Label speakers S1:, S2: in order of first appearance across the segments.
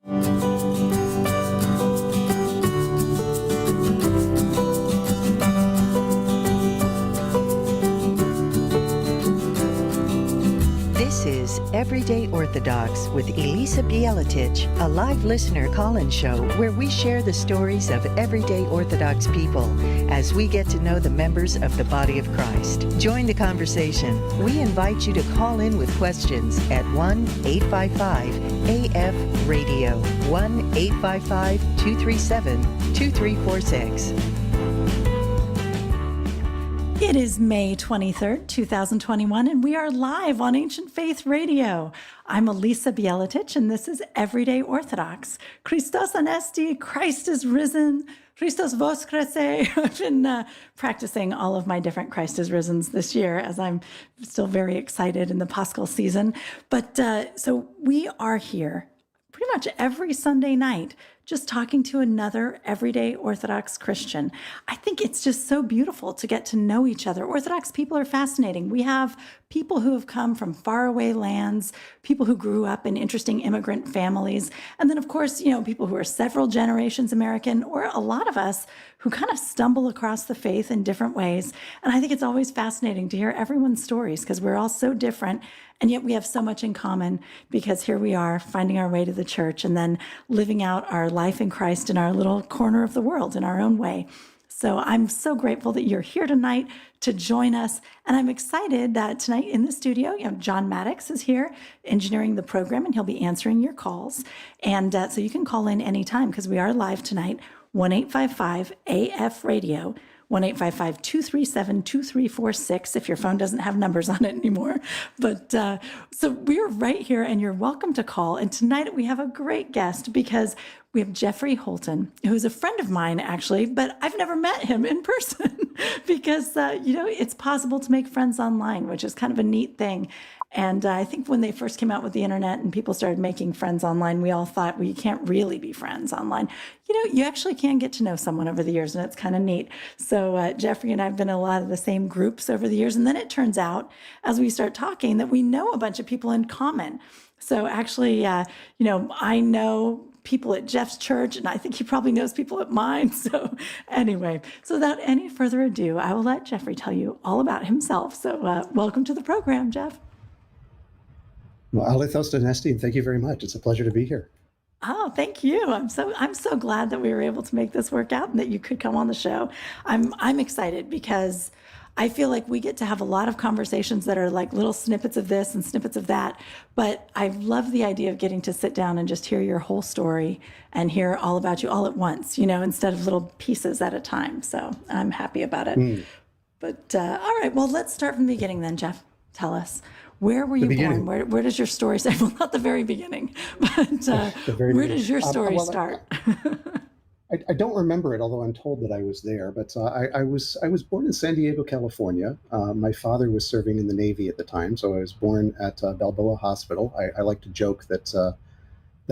S1: This is Everyday Orthodox with Elisa Bielatich, a live listener call-in show where we share the stories of everyday Orthodox people as we get to know the members of the body of Christ. Join the conversation. We invite you to call in with questions at 1-855-AF-RADIO, 1-855-237-2346.
S2: It is May 23rd, 2021, and we are live on Ancient Faith Radio. I'm Elisa Bielatich, and this is Everyday Orthodox. Christos Anesti, Christ is risen, Christos Voskrese. I've been practicing all of my different Christ is risens this year as I'm still very excited in the Paschal season. But so we are here pretty much every Sunday night just talking to another everyday Orthodox Christian. I think it's just so beautiful to get to know each other. Orthodox people are fascinating. We have people who have come from faraway lands, people who grew up in interesting immigrant families, and then, of course, people who are several generations American, or a lot of us who kind of stumble across the faith in different ways. And I think it's always fascinating to hear everyone's stories because we're all so different, and yet we have so much in common because here we are finding our way to the church and then living out our life in Christ in our little corner of the world in our own way. So I'm so grateful that you're here tonight to join us. And I'm excited that tonight in the studio, John Maddox is here engineering the program, and he'll be answering your calls. And so you can call in anytime because we are live tonight, 1-855-AF-RADIO, 1-855-237-2346 if your phone doesn't have numbers on it anymore. But so we're right here, and you're welcome to call. And tonight we have a great guest because we have Jeffrey Holton, who is a friend of mine, actually, but I've never met him in person because, it's possible to make friends online, which is kind of a neat thing. And I think when they first came out with the internet and people started making friends online, we all thought, well, you can't really be friends online. You actually can get to know someone over the years, and it's kind of neat. So Jeffrey and I have been in a lot of the same groups over the years. And then it turns out, as we start talking, that we know a bunch of people in common. So actually, I know people at Jeff's church, and I think he probably knows people at mine. So anyway, so without any further ado, I will let Jeffrey tell you all about himself. So welcome to the program, Jeff.
S3: Well, Alithos Donesti, and thank you very much. It's a pleasure to be here.
S2: Oh, thank you. I'm so glad that we were able to make this work out and that you could come on the show. I'm excited because I feel like we get to have a lot of conversations that are like little snippets of this and snippets of that. But I love the idea of getting to sit down and just hear your whole story and hear all about you all at once, instead of little pieces at a time. So I'm happy about it. But all right, well, let's start from the beginning then, Jeff. Tell us. Where were you born? Where does your story say? Well, not the very beginning, but where does your story start?
S3: I don't remember it, although I'm told that I was there. But I was born in San Diego, California. My father was serving in the Navy at the time, so I was born at Balboa Hospital. I like to joke that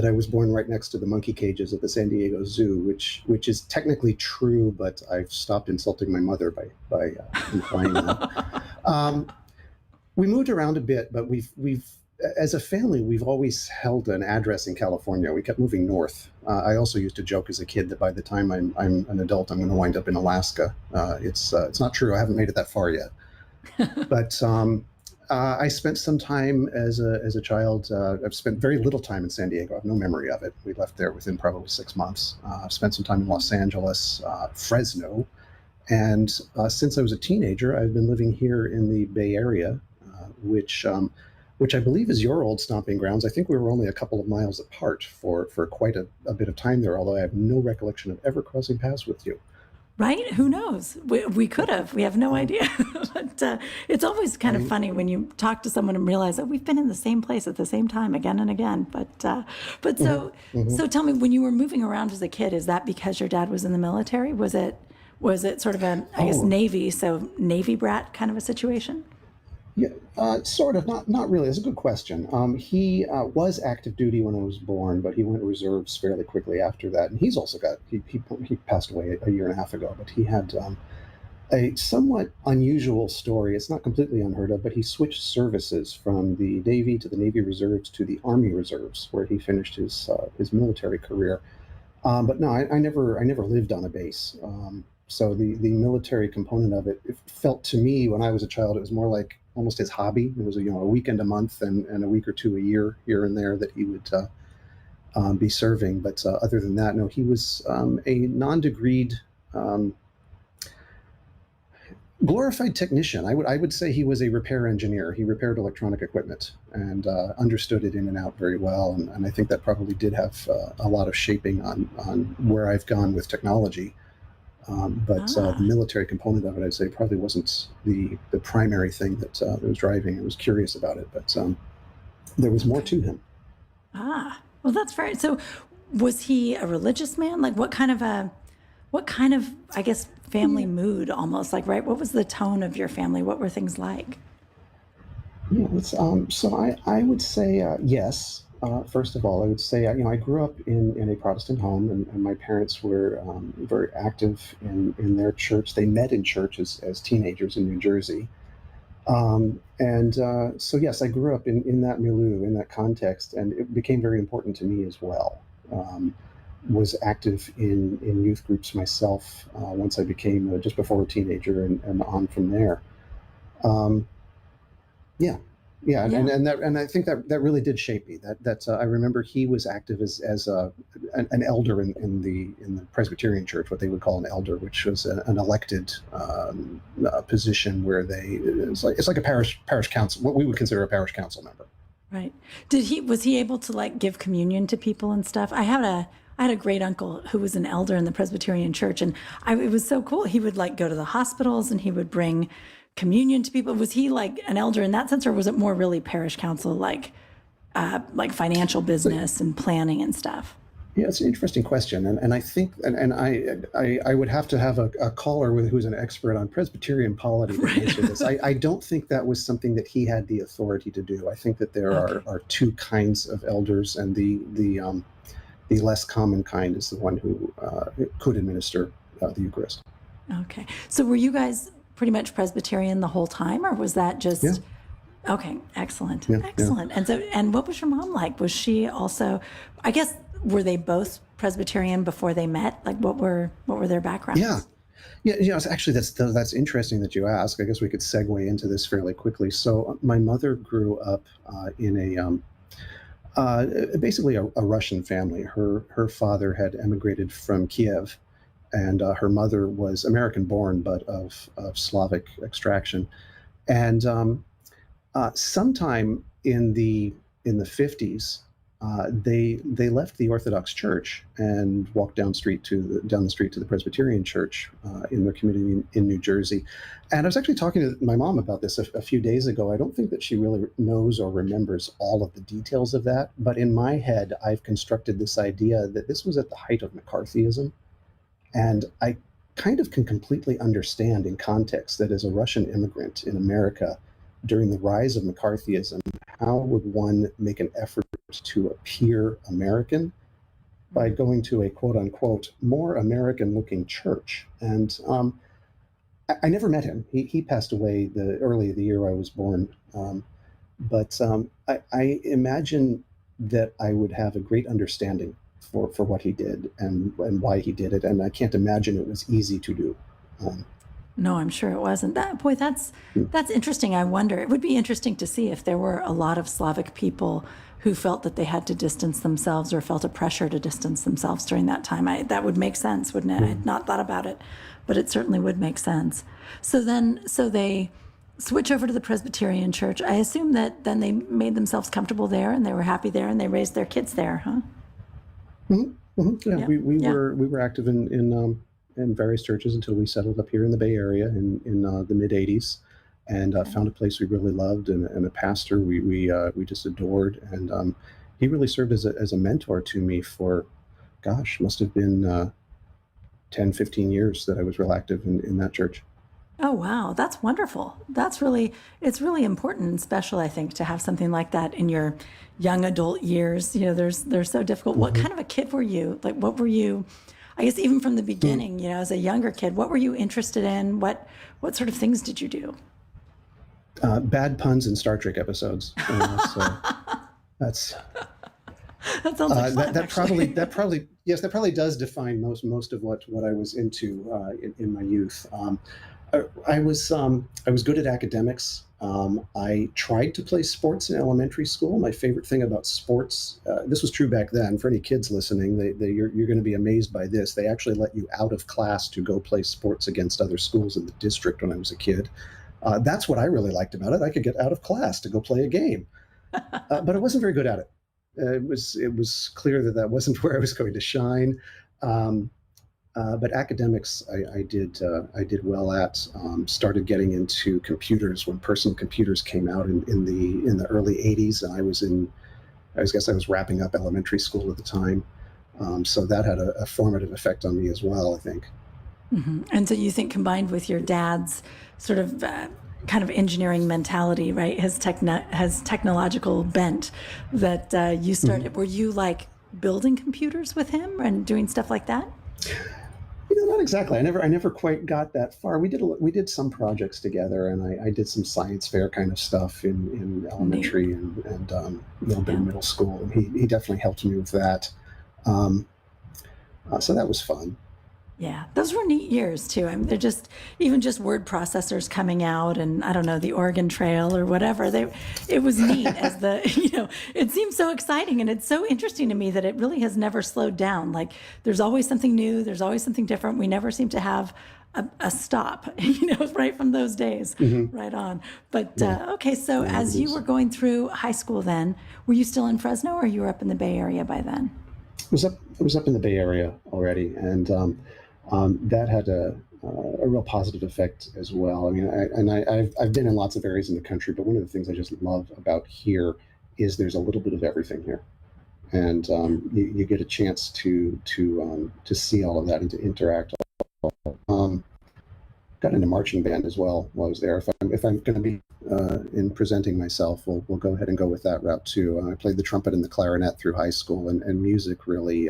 S3: I was born right next to the monkey cages at the San Diego Zoo, which is technically true, but I've stopped insulting my mother by implying that. We moved around a bit, but we've as a family, we've always held an address in California. We kept moving north. I also used to joke as a kid that by the time I'm an adult, I'm going to wind up in Alaska. It's not true. I haven't made it that far yet. But I spent some time as a child. I've spent very little time in San Diego. I have no memory of it. We left there within probably 6 months. I've spent some time in Los Angeles, Fresno. And since I was a teenager, I've been living here in the Bay Area, which I believe is your old stomping grounds. I think we were only a couple of miles apart for quite a bit of time there, although I have no recollection of ever crossing paths with you.
S2: Right? Who knows? We could have. We have no idea. But it's always kind of funny when you talk to someone and realize that we've been in the same place at the same time again and again. But so tell me, when you were moving around as a kid, is that because your dad was in the military? Was it sort of a, I guess, Navy, so Navy brat kind of a situation?
S3: Yeah, sort of. Not really. It's a good question. He was active duty when I was born, but he went reserves fairly quickly after that. And he's also got he passed away a year and a half ago. But he had a somewhat unusual story. It's not completely unheard of, but he switched services from the Navy to the Navy Reserves to the Army Reserves, where he finished his military career. But no, I never lived on a base. So the military component of it, it felt to me when I was a child, it was more like almost his hobby. It was a weekend a month and a week or two a year here and there that he would be serving. But other than that, no, he was a non-degreed um, glorified technician. I would say he was a repair engineer. He repaired electronic equipment and understood it in and out very well. And I think that probably did have a lot of shaping on where I've gone with technology. But the
S2: Ah,
S3: military component of it, I'd say, probably wasn't the primary thing that was driving. I was curious about it, but there was more
S2: okay.
S3: to him.
S2: Well, that's very, so was he a religious man? Like what kind of, I guess, family mood almost like, right? What was the tone of your family? What were things like?
S3: Yeah, so I would say yes. First of all, I would say I grew up in a Protestant home, and my parents were very active in their church. They met in church as teenagers in New Jersey, and so yes, I grew up in that milieu, in that context, and it became very important to me as well. Was active in youth groups myself once I became just before a teenager, and on from there. Um, Yeah, yeah,
S2: Yeah.
S3: and I think that really did shape me. I remember he was active as an elder in the Presbyterian Church, what they would call an elder, which was an elected position where it's like a parish council, what we would consider a parish council member.
S2: Right. Was he able to like give communion to people and stuff? I had a great uncle who was an elder in the Presbyterian church, and it was so cool. He would like go to the hospitals and he would bring communion to people. Was he like an elder in that sense, or was it more really parish council, like financial
S3: So
S2: business and planning and stuff?
S3: yeah, it's an interesting question, and I think and I would have to have a caller who's an expert on Presbyterian polity to
S2: Right.
S3: answer this. I don't think that was something that he had the authority to do. I think that there
S2: Okay.
S3: are two kinds of elders, and the less common kind is the one who could administer the Eucharist.
S2: Okay. So were you guys pretty much Presbyterian the whole time, or was that
S3: Yeah,
S2: just okay? Excellent.
S3: yeah, yeah.
S2: Excellent. And what was your mom like? Was she also, I guess, were they both Presbyterian before they met? Like what were their
S3: Yeah,
S2: backgrounds?
S3: yeah, actually, that's interesting that you ask. I guess we could segue into this fairly quickly. So, my mother grew up in basically a Russian family. Her father had emigrated from Kiev, and her mother was American born, but of Slavic extraction. And sometime in the 50s, they left the Orthodox Church and walked down the street to the Presbyterian Church in their community in New Jersey. And I was actually talking to my mom about this a few days ago. I don't think that she really knows or remembers all of the details of that, but in my head, I've constructed this idea that this was at the height of McCarthyism, and I kind of can completely understand in context that as a Russian immigrant in America during the rise of McCarthyism, how would one make an effort to appear American by going to a quote unquote more American looking church? And I never met him. He passed away early the year I was born. But I imagine that I would have a great understanding for what he did and why he did it. And I can't imagine it was easy to do. Um,
S2: No, I'm sure it wasn't. That boy,
S3: mm,
S2: that's interesting. I wonder. It would be interesting to see if there were a lot of Slavic people who felt that they had to distance themselves or felt a pressure to distance themselves during that time. That would make sense, wouldn't it? I
S3: mm.
S2: had not thought about it, but it certainly would make sense. So they switch over to the Presbyterian church. I assume that then they made themselves comfortable there and they were happy there and they raised their kids there, huh?
S3: Mhm, mhm. Yeah,
S2: Yeah. Yeah.
S3: we were active in various churches until we settled up here in the Bay Area in the mid '80s, and
S2: Okay.
S3: found a place we really loved and a pastor we just adored, and he really served as a mentor to me for, gosh, must have been 10, 15 years that I was real active in that church.
S2: Oh, wow. That's wonderful. It's really important and special, I think, to have something like that in your young adult years. They're so difficult. What
S3: Hmm.
S2: kind of a kid were you? Like, what were you? I guess even from the beginning, as a younger kid, what were you interested in? What sort of things did you do?
S3: Bad puns in Star Trek episodes. So that's
S2: That sounds like fun, actually.
S3: that probably does define most of what I was into in my youth. I was good at academics. I tried to play sports in elementary school. My favorite thing about sports, this was true back then. For any kids listening, you're going to be amazed by this. They actually let you out of class to go play sports against other schools in the district when I was a kid. That's what I really liked about it. I could get out of class to go play a game, but I wasn't very good at it. It was clear that wasn't where I was going to shine. Um, but academics, I did well at. Started getting into computers when personal computers came out in the early '80s, and I was wrapping up elementary school at the time. So that had a formative effect on me as well, I think.
S2: And so you think combined with your dad's sort of kind of engineering mentality, right? His technological bent that you started. Were you like building computers with him and doing stuff like that?
S3: Not exactly. I never quite got that far. We did some projects together, and I did some science fair kind of stuff in
S2: Neat.
S3: elementary and a little bit
S2: Yeah.
S3: in middle school. And he definitely helped me with that. Um, so that was fun.
S2: Yeah, those were neat years too. I mean, they're just even just word processors coming out, and I don't know, the Oregon Trail or whatever. It was neat as the it seems so exciting, and it's so interesting to me that it really has never slowed down. Like there's always something new, there's always something different. We never seem to have a stop, right from those days, right on. But okay, so
S3: Yeah, it
S2: as you
S3: is.
S2: were going through high school, then were you still in Fresno, or you were up in the Bay Area by then?
S3: It was up in the Bay Area already, and that had a real positive effect as well. I mean, I've been in lots of areas in the country, but one of the things I just love about here is there's a little bit of everything here, and you get a chance to see all of that and to interact. Um, Got into marching band as well while I was there. If I'm going to be in presenting myself, we'll go ahead and go with that route too. I played the trumpet and the clarinet through high school, and music really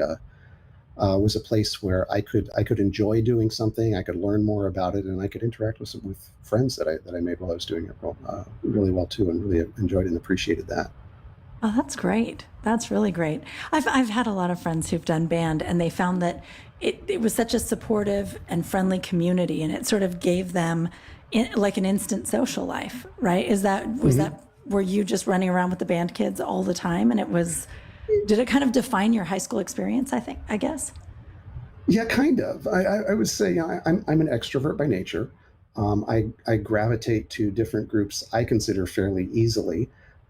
S3: was a place where I could enjoy doing something. I could learn more about it, and I could interact with friends that I made while I was doing it really well too, and really enjoyed and appreciated that.
S2: Oh, that's great. That's really great. I've had a lot of friends who've done band, and they found that it was such a supportive and friendly community, and it sort of gave them like an instant social life, right? Was that were you just running around with the band kids all the time, and did it kind of define your high school experience? I guess.
S3: Yeah, kind of. I would say, I'm an extrovert by nature. I gravitate to different groups I consider fairly easily.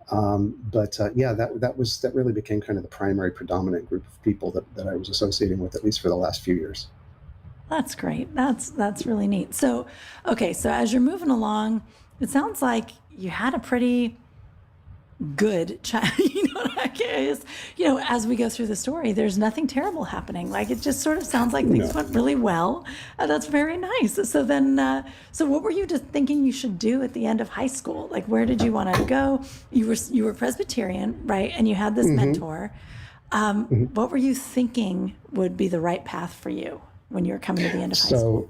S3: But yeah, that really became kind of the primary predominant group of people that I was associating with, at least for the last few years.
S2: That's great. That's really neat. So, okay, so as you're moving along, it sounds like you had a pretty good child. I guess, as we go through the story, there's nothing terrible happening. Like it just sort of sounds like things
S3: No.
S2: went really well. That's very nice. So then, so what were you just thinking you should do at the end of high school? Like, where did you want to go? You were Presbyterian, right? And you had this mentor. What were you thinking would be the right path for you when you were coming to the end of high school?
S3: So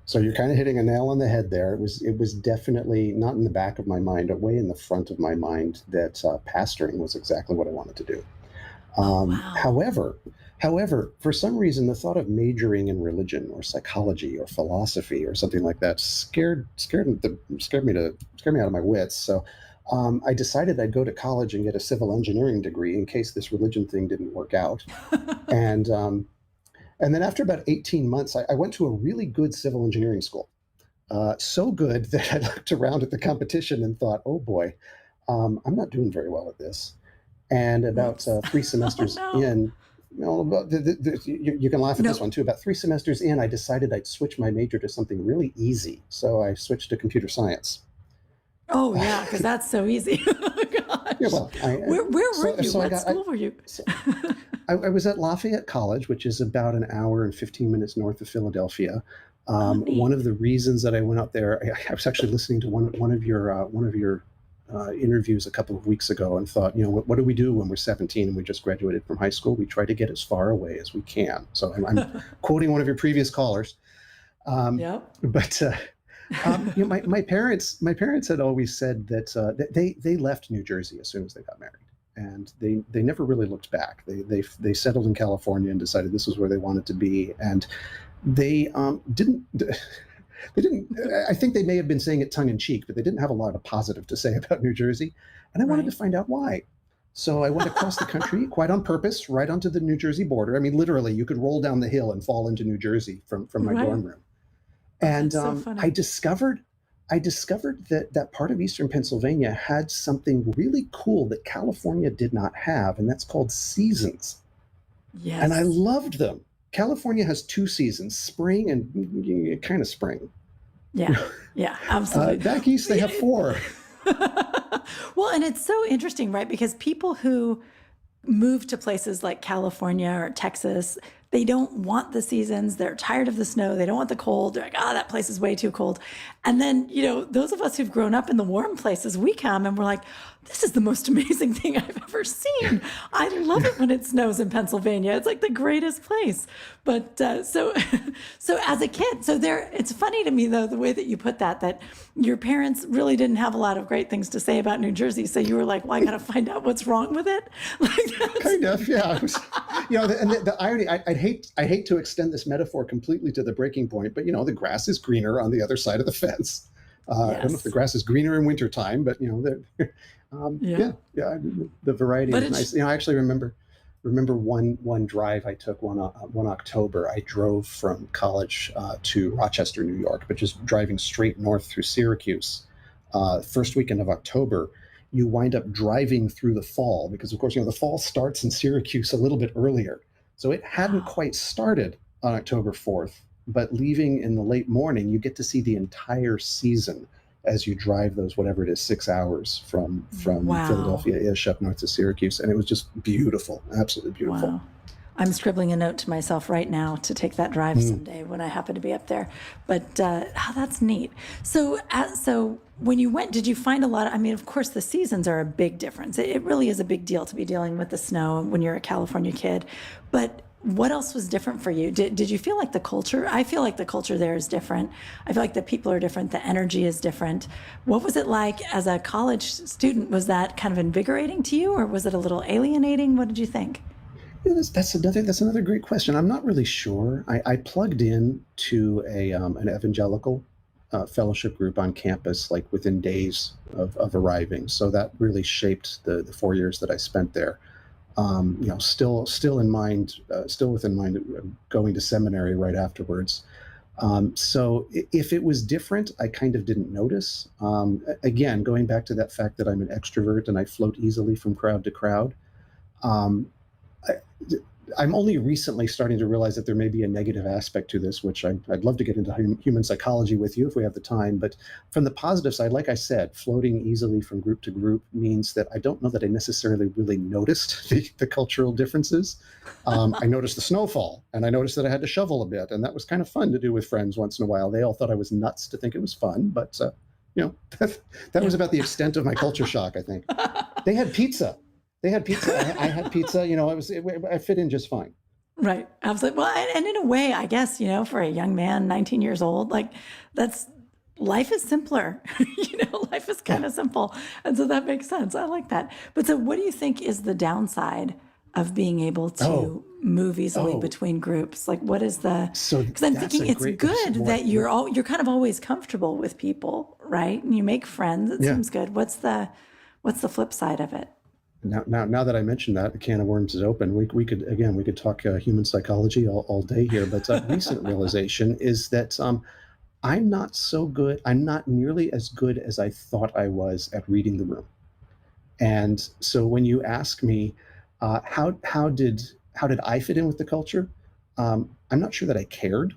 S3: So you're kind of hitting a nail on the head there. It was definitely not in the back of my mind, but way in the front of my mind that pastoring was exactly what I wanted to do.
S2: Oh, wow.
S3: However, for some reason, the thought of majoring in religion or psychology or philosophy or something like that scared me out of my wits. So I decided I'd go to college and get a civil engineering degree in case this religion thing didn't work out. And and then after about 18 months, I went to a really good civil engineering school. So good that I looked around at the competition and thought, oh boy, I'm not doing very well at this. And about
S2: Whoops.
S3: three
S2: Oh,
S3: semesters
S2: no.
S3: in, you can laugh at this
S2: No.
S3: one too. About 3 semesters in, I decided I'd switch my major to something really easy. So I switched to computer science.
S2: Oh, yeah, because that's so easy. Oh,
S3: Yeah,
S2: gosh.
S3: well,
S2: Where were you?
S3: so I
S2: What
S3: got,
S2: school were you?
S3: so I was at Lafayette College, which is about an hour and 15 minutes north of Philadelphia.
S2: Oh,
S3: One
S2: neat.
S3: of the reasons that I went out there, I was actually listening to one of your interviews a couple of weeks ago and thought, what do we do when we're 17 and we just graduated from high school? We try to get as far away as we can. So I'm quoting one of your previous callers.
S2: Yep.
S3: But my parents had always said that they left New Jersey as soon as they got married, and they never really looked back. They settled in California and decided this was where they wanted to be, and they didn't. They didn't. I think they may have been saying it tongue in cheek, but they didn't have a lot of positive to say about New Jersey, and I wanted to find out why. So I went across the country, quite on purpose, right onto the New Jersey border. I mean, literally, you could roll down the hill and fall into New Jersey from my dorm room. And
S2: That's so funny.
S3: I discovered that part of Eastern Pennsylvania had something really cool that California did not have, and that's called seasons.
S2: Yes.
S3: And I loved them. California has 2 seasons, spring and kind of spring.
S2: Yeah, absolutely.
S3: Back east, they have 4.
S2: Well, and it's so interesting, right? Because people who move to places like California or Texas, they don't want the seasons. They're tired of the snow. They don't want the cold. They're like, that place is way too cold. And then, those of us who've grown up in the warm places, we come and we're like, this is the most amazing thing I've ever seen. I love it when it snows in Pennsylvania. It's like the greatest place. But so as a kid, it's funny to me, though, the way that you put that your parents really didn't have a lot of great things to say about New Jersey. So you were like, well, I got to find out what's wrong with it.
S3: Kind of, yeah. It was, and the irony, I'd hate to extend this metaphor completely to the breaking point, but the grass is greener on the other side of the fence. I don't know if the grass is greener in wintertime, but the variety is nice. I actually remember one drive I took one October. I drove from college to Rochester, New York, but just driving straight north through Syracuse. First weekend of October, you wind up driving through the fall because, of course, the fall starts in Syracuse a little bit earlier. So it hadn't quite started on October 4th, but leaving in the late morning, you get to see the entire season as you drive those, whatever it is, 6 hours from Philadelphia-ish up north to Syracuse. And it was just beautiful, absolutely beautiful.
S2: Wow. I'm scribbling a note to myself right now to take that drive someday when I happen to be up there. But that's neat. So when you went, did you find a lot of, of course, the seasons are a big difference. It really is a big deal to be dealing with the snow when you're a California kid. But what else was different for you? Did you feel like the culture? I feel like the culture there is different. I feel like the people are different. The energy is different. What was it like as a college student? Was that kind of invigorating to you, or was it a little alienating? What did you think?
S3: Yeah, that's another great question. I'm not really sure. I plugged in to an evangelical fellowship group on campus, like within days of arriving. So that really shaped the 4 years that I spent there. Still within mind going to seminary right afterwards. So if it was different, I kind of didn't notice. Again, going back to that fact that I'm an extrovert and I float easily from crowd to crowd. I'm only recently starting to realize that there may be a negative aspect to this, which I'd love to get into human psychology with you if we have the time. But from the positive side, like I said, floating easily from group to group means that I don't know that I necessarily really noticed the cultural differences. I noticed the snowfall, and I noticed that I had to shovel a bit, and that was kind of fun to do with friends once in a while. They all thought I was nuts to think it was fun, but that was about the extent of my culture shock, I think. They had pizza. I had pizza. I fit in just fine.
S2: Right. Absolutely. Well, and in a way, I guess, for a young man, 19 years old, like life is simpler. Life is kind of simple. And so that makes sense. I like that. But so what do you think is the downside of being able to move easily between groups? Like, what is because I'm thinking it's good that you're kind of always comfortable with people, right? And you make friends. It seems good. What's the flip side of it?
S3: Now that I mentioned that, the can of worms is open. We could talk human psychology all day here. But recent realization is that I'm not so good. I'm not nearly as good as I thought I was at reading the room. And so when you ask me, how did I fit in with the culture? I'm not sure that I cared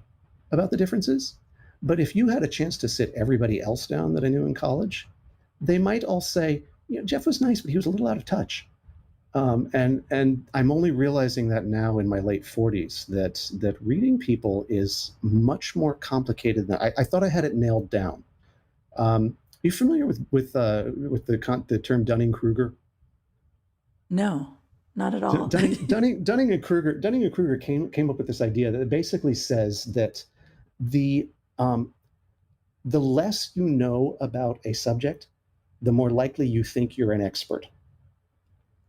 S3: about the differences. But if you had a chance to sit everybody else down that I knew in college, they might all say, Jeff was nice, but he was a little out of touch. And I'm only realizing that now in my late 40s that reading people is much more complicated than I thought I had it nailed down. you familiar with the term Dunning Kruger?
S2: No, not at
S3: So
S2: all.
S3: Dunning and Kruger came up with this idea that it basically says that the um, the less you know about a subject, the more likely you think you're an expert.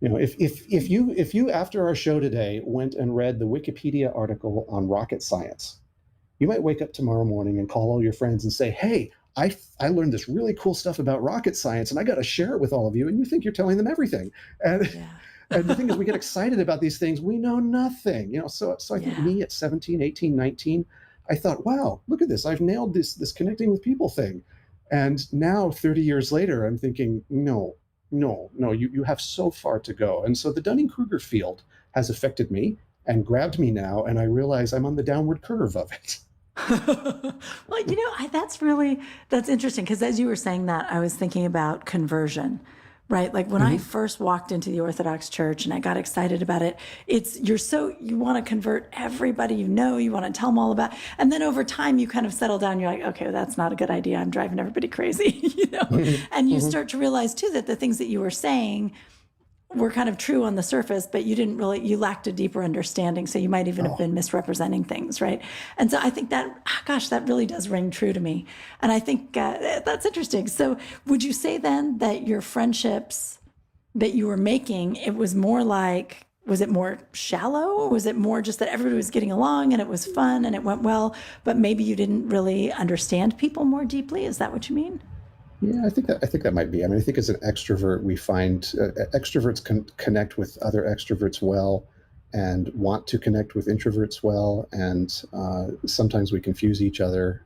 S3: You know, if you after our show today went and read the Wikipedia article on rocket science, you might wake up tomorrow morning and call all your friends and say, "Hey, I learned this really cool stuff about rocket science, and I got to share it with all of you." And you think you're telling them everything, and
S2: Yeah.
S3: and the thing is, we get excited about these things. We know nothing, you know. So I think
S2: Yeah.
S3: me at 17, 18, 19, I thought, wow, look at this. I've nailed this connecting with people thing. And now 30 years later, I'm thinking, no, no, no, you have so far to go. And so the Dunning-Kruger field has affected me and grabbed me now, and I realize I'm on the downward curve of it.
S2: Well, that's interesting because as you were saying that, I was thinking about conversion, right? Like when I
S3: Mhm.
S2: first walked into the Orthodox Church and I got excited about it, you want to convert everybody you want to tell them all about, and then over time you kind of settle down. You're like, okay, well, that's not a good idea. I'm driving everybody crazy,
S3: Mhm.
S2: and you
S3: Mhm.
S2: start to realize too that the things that you were saying were kind of true on the surface, but you lacked a deeper understanding. So you might even have
S3: Oh,
S2: been misrepresenting things, right? And so I think that, gosh, that really does ring true to me. And I think that's interesting. So would you say then that your friendships that you were making, was it more shallow? Or was it more just that everybody was getting along and it was fun and it went well, but maybe you didn't really understand people more deeply? Is that what you mean?
S3: yeah, I think that might be. I mean, I think as an extrovert, we find extroverts can connect with other extroverts well, and want to connect with introverts well, and sometimes we confuse each other.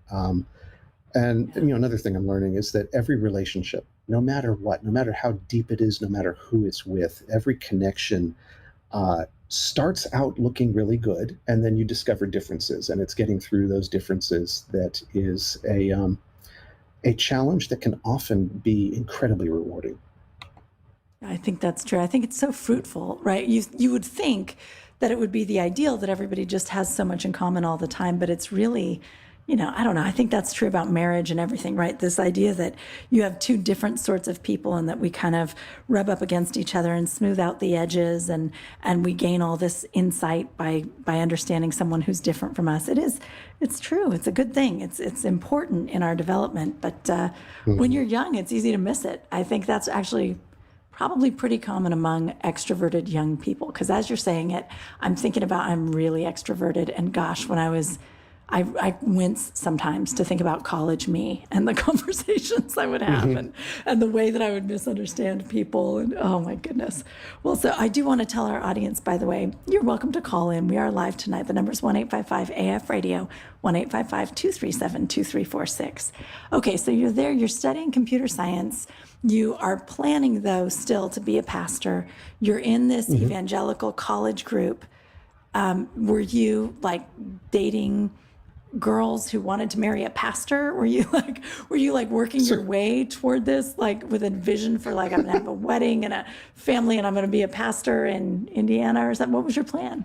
S3: And you know, another thing I'm learning is that every relationship, no matter what, no matter how deep it is, no matter who it's with, every connection starts out looking really good, and then you discover differences, and it's getting through those differences that is a challenge that can often be incredibly rewarding.
S2: I think that's true. I think it's so fruitful, right? You would think that it would be the ideal that everybody just has so much in common all the time, but it's really, I don't know. I think that's true about marriage and everything, right? This idea that you have two different sorts of people and that we kind of rub up against each other and smooth out the edges, and we gain all this insight by understanding someone who's different from us. It's true. It's a good thing. It's important in our development, but when
S3: Mhm.
S2: you're young, it's easy to miss it. I think that's actually probably pretty common among extroverted young people. Because as you're saying it, I'm thinking about I'm really extroverted. And gosh, I wince sometimes to think about college me and the conversations I would have
S3: Mhm.
S2: and the way that I would misunderstand people. And oh my goodness. Well, so I do want to tell our audience, by the way, you're welcome to call in. We are live tonight. The number is 1-855 AF Radio, 1-855-237-2346. Okay, so you're there, you're studying computer science. You are planning, though, still to be a pastor. You're in this
S3: Mhm.
S2: evangelical college group. Were you like dating girls who wanted to marry a pastor? Were you like working your
S3: So,
S2: way toward this, like with a vision for like I'm gonna have a wedding and a family and I'm gonna be a pastor in Indiana, or what was your plan?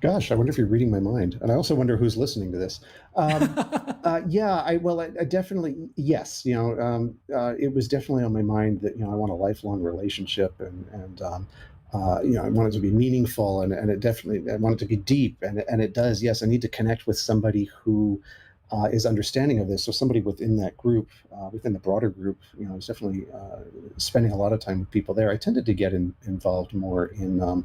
S3: gosh, I wonder if you're reading my mind, and I also wonder who's listening to this. Um, yeah, I definitely, yes. You know, it was definitely on my mind that, you know, I want a lifelong relationship, and you know, I want it to be meaningful, and it definitely, I want it to be deep, and it does. Yes, I need to connect with somebody who is understanding of this. So somebody within that group, within the broader group, you know, I was definitely spending a lot of time with people there. I tended to get involved more in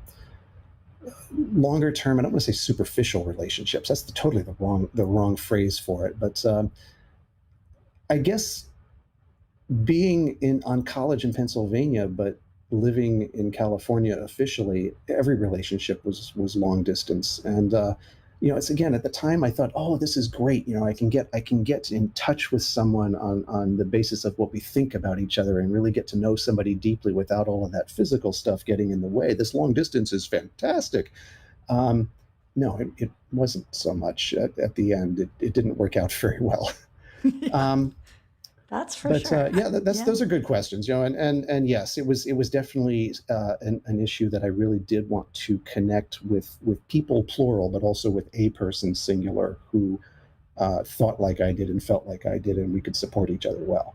S3: longer term. I don't want to say superficial relationships. That's totally the wrong phrase for it. But I guess being in on college in Pennsylvania, but living in California officially, every relationship was long distance. And you know, it's again at the time I thought, oh, this is great. You know, I can get in touch with someone on the basis of what we think about each other, and really get to know somebody deeply without all of that physical stuff getting in the way. This long distance is fantastic. Um, no, it wasn't so much at the end. It didn't work out very well.
S2: Yeah,
S3: Um,
S2: that's for
S3: but
S2: sure.
S3: yeah,
S2: Yeah.
S3: those are good questions, you know, and yes, it was definitely an issue that I really did want to connect with people plural, but also with a person singular who thought like I did and felt like I did, and we could support each other well.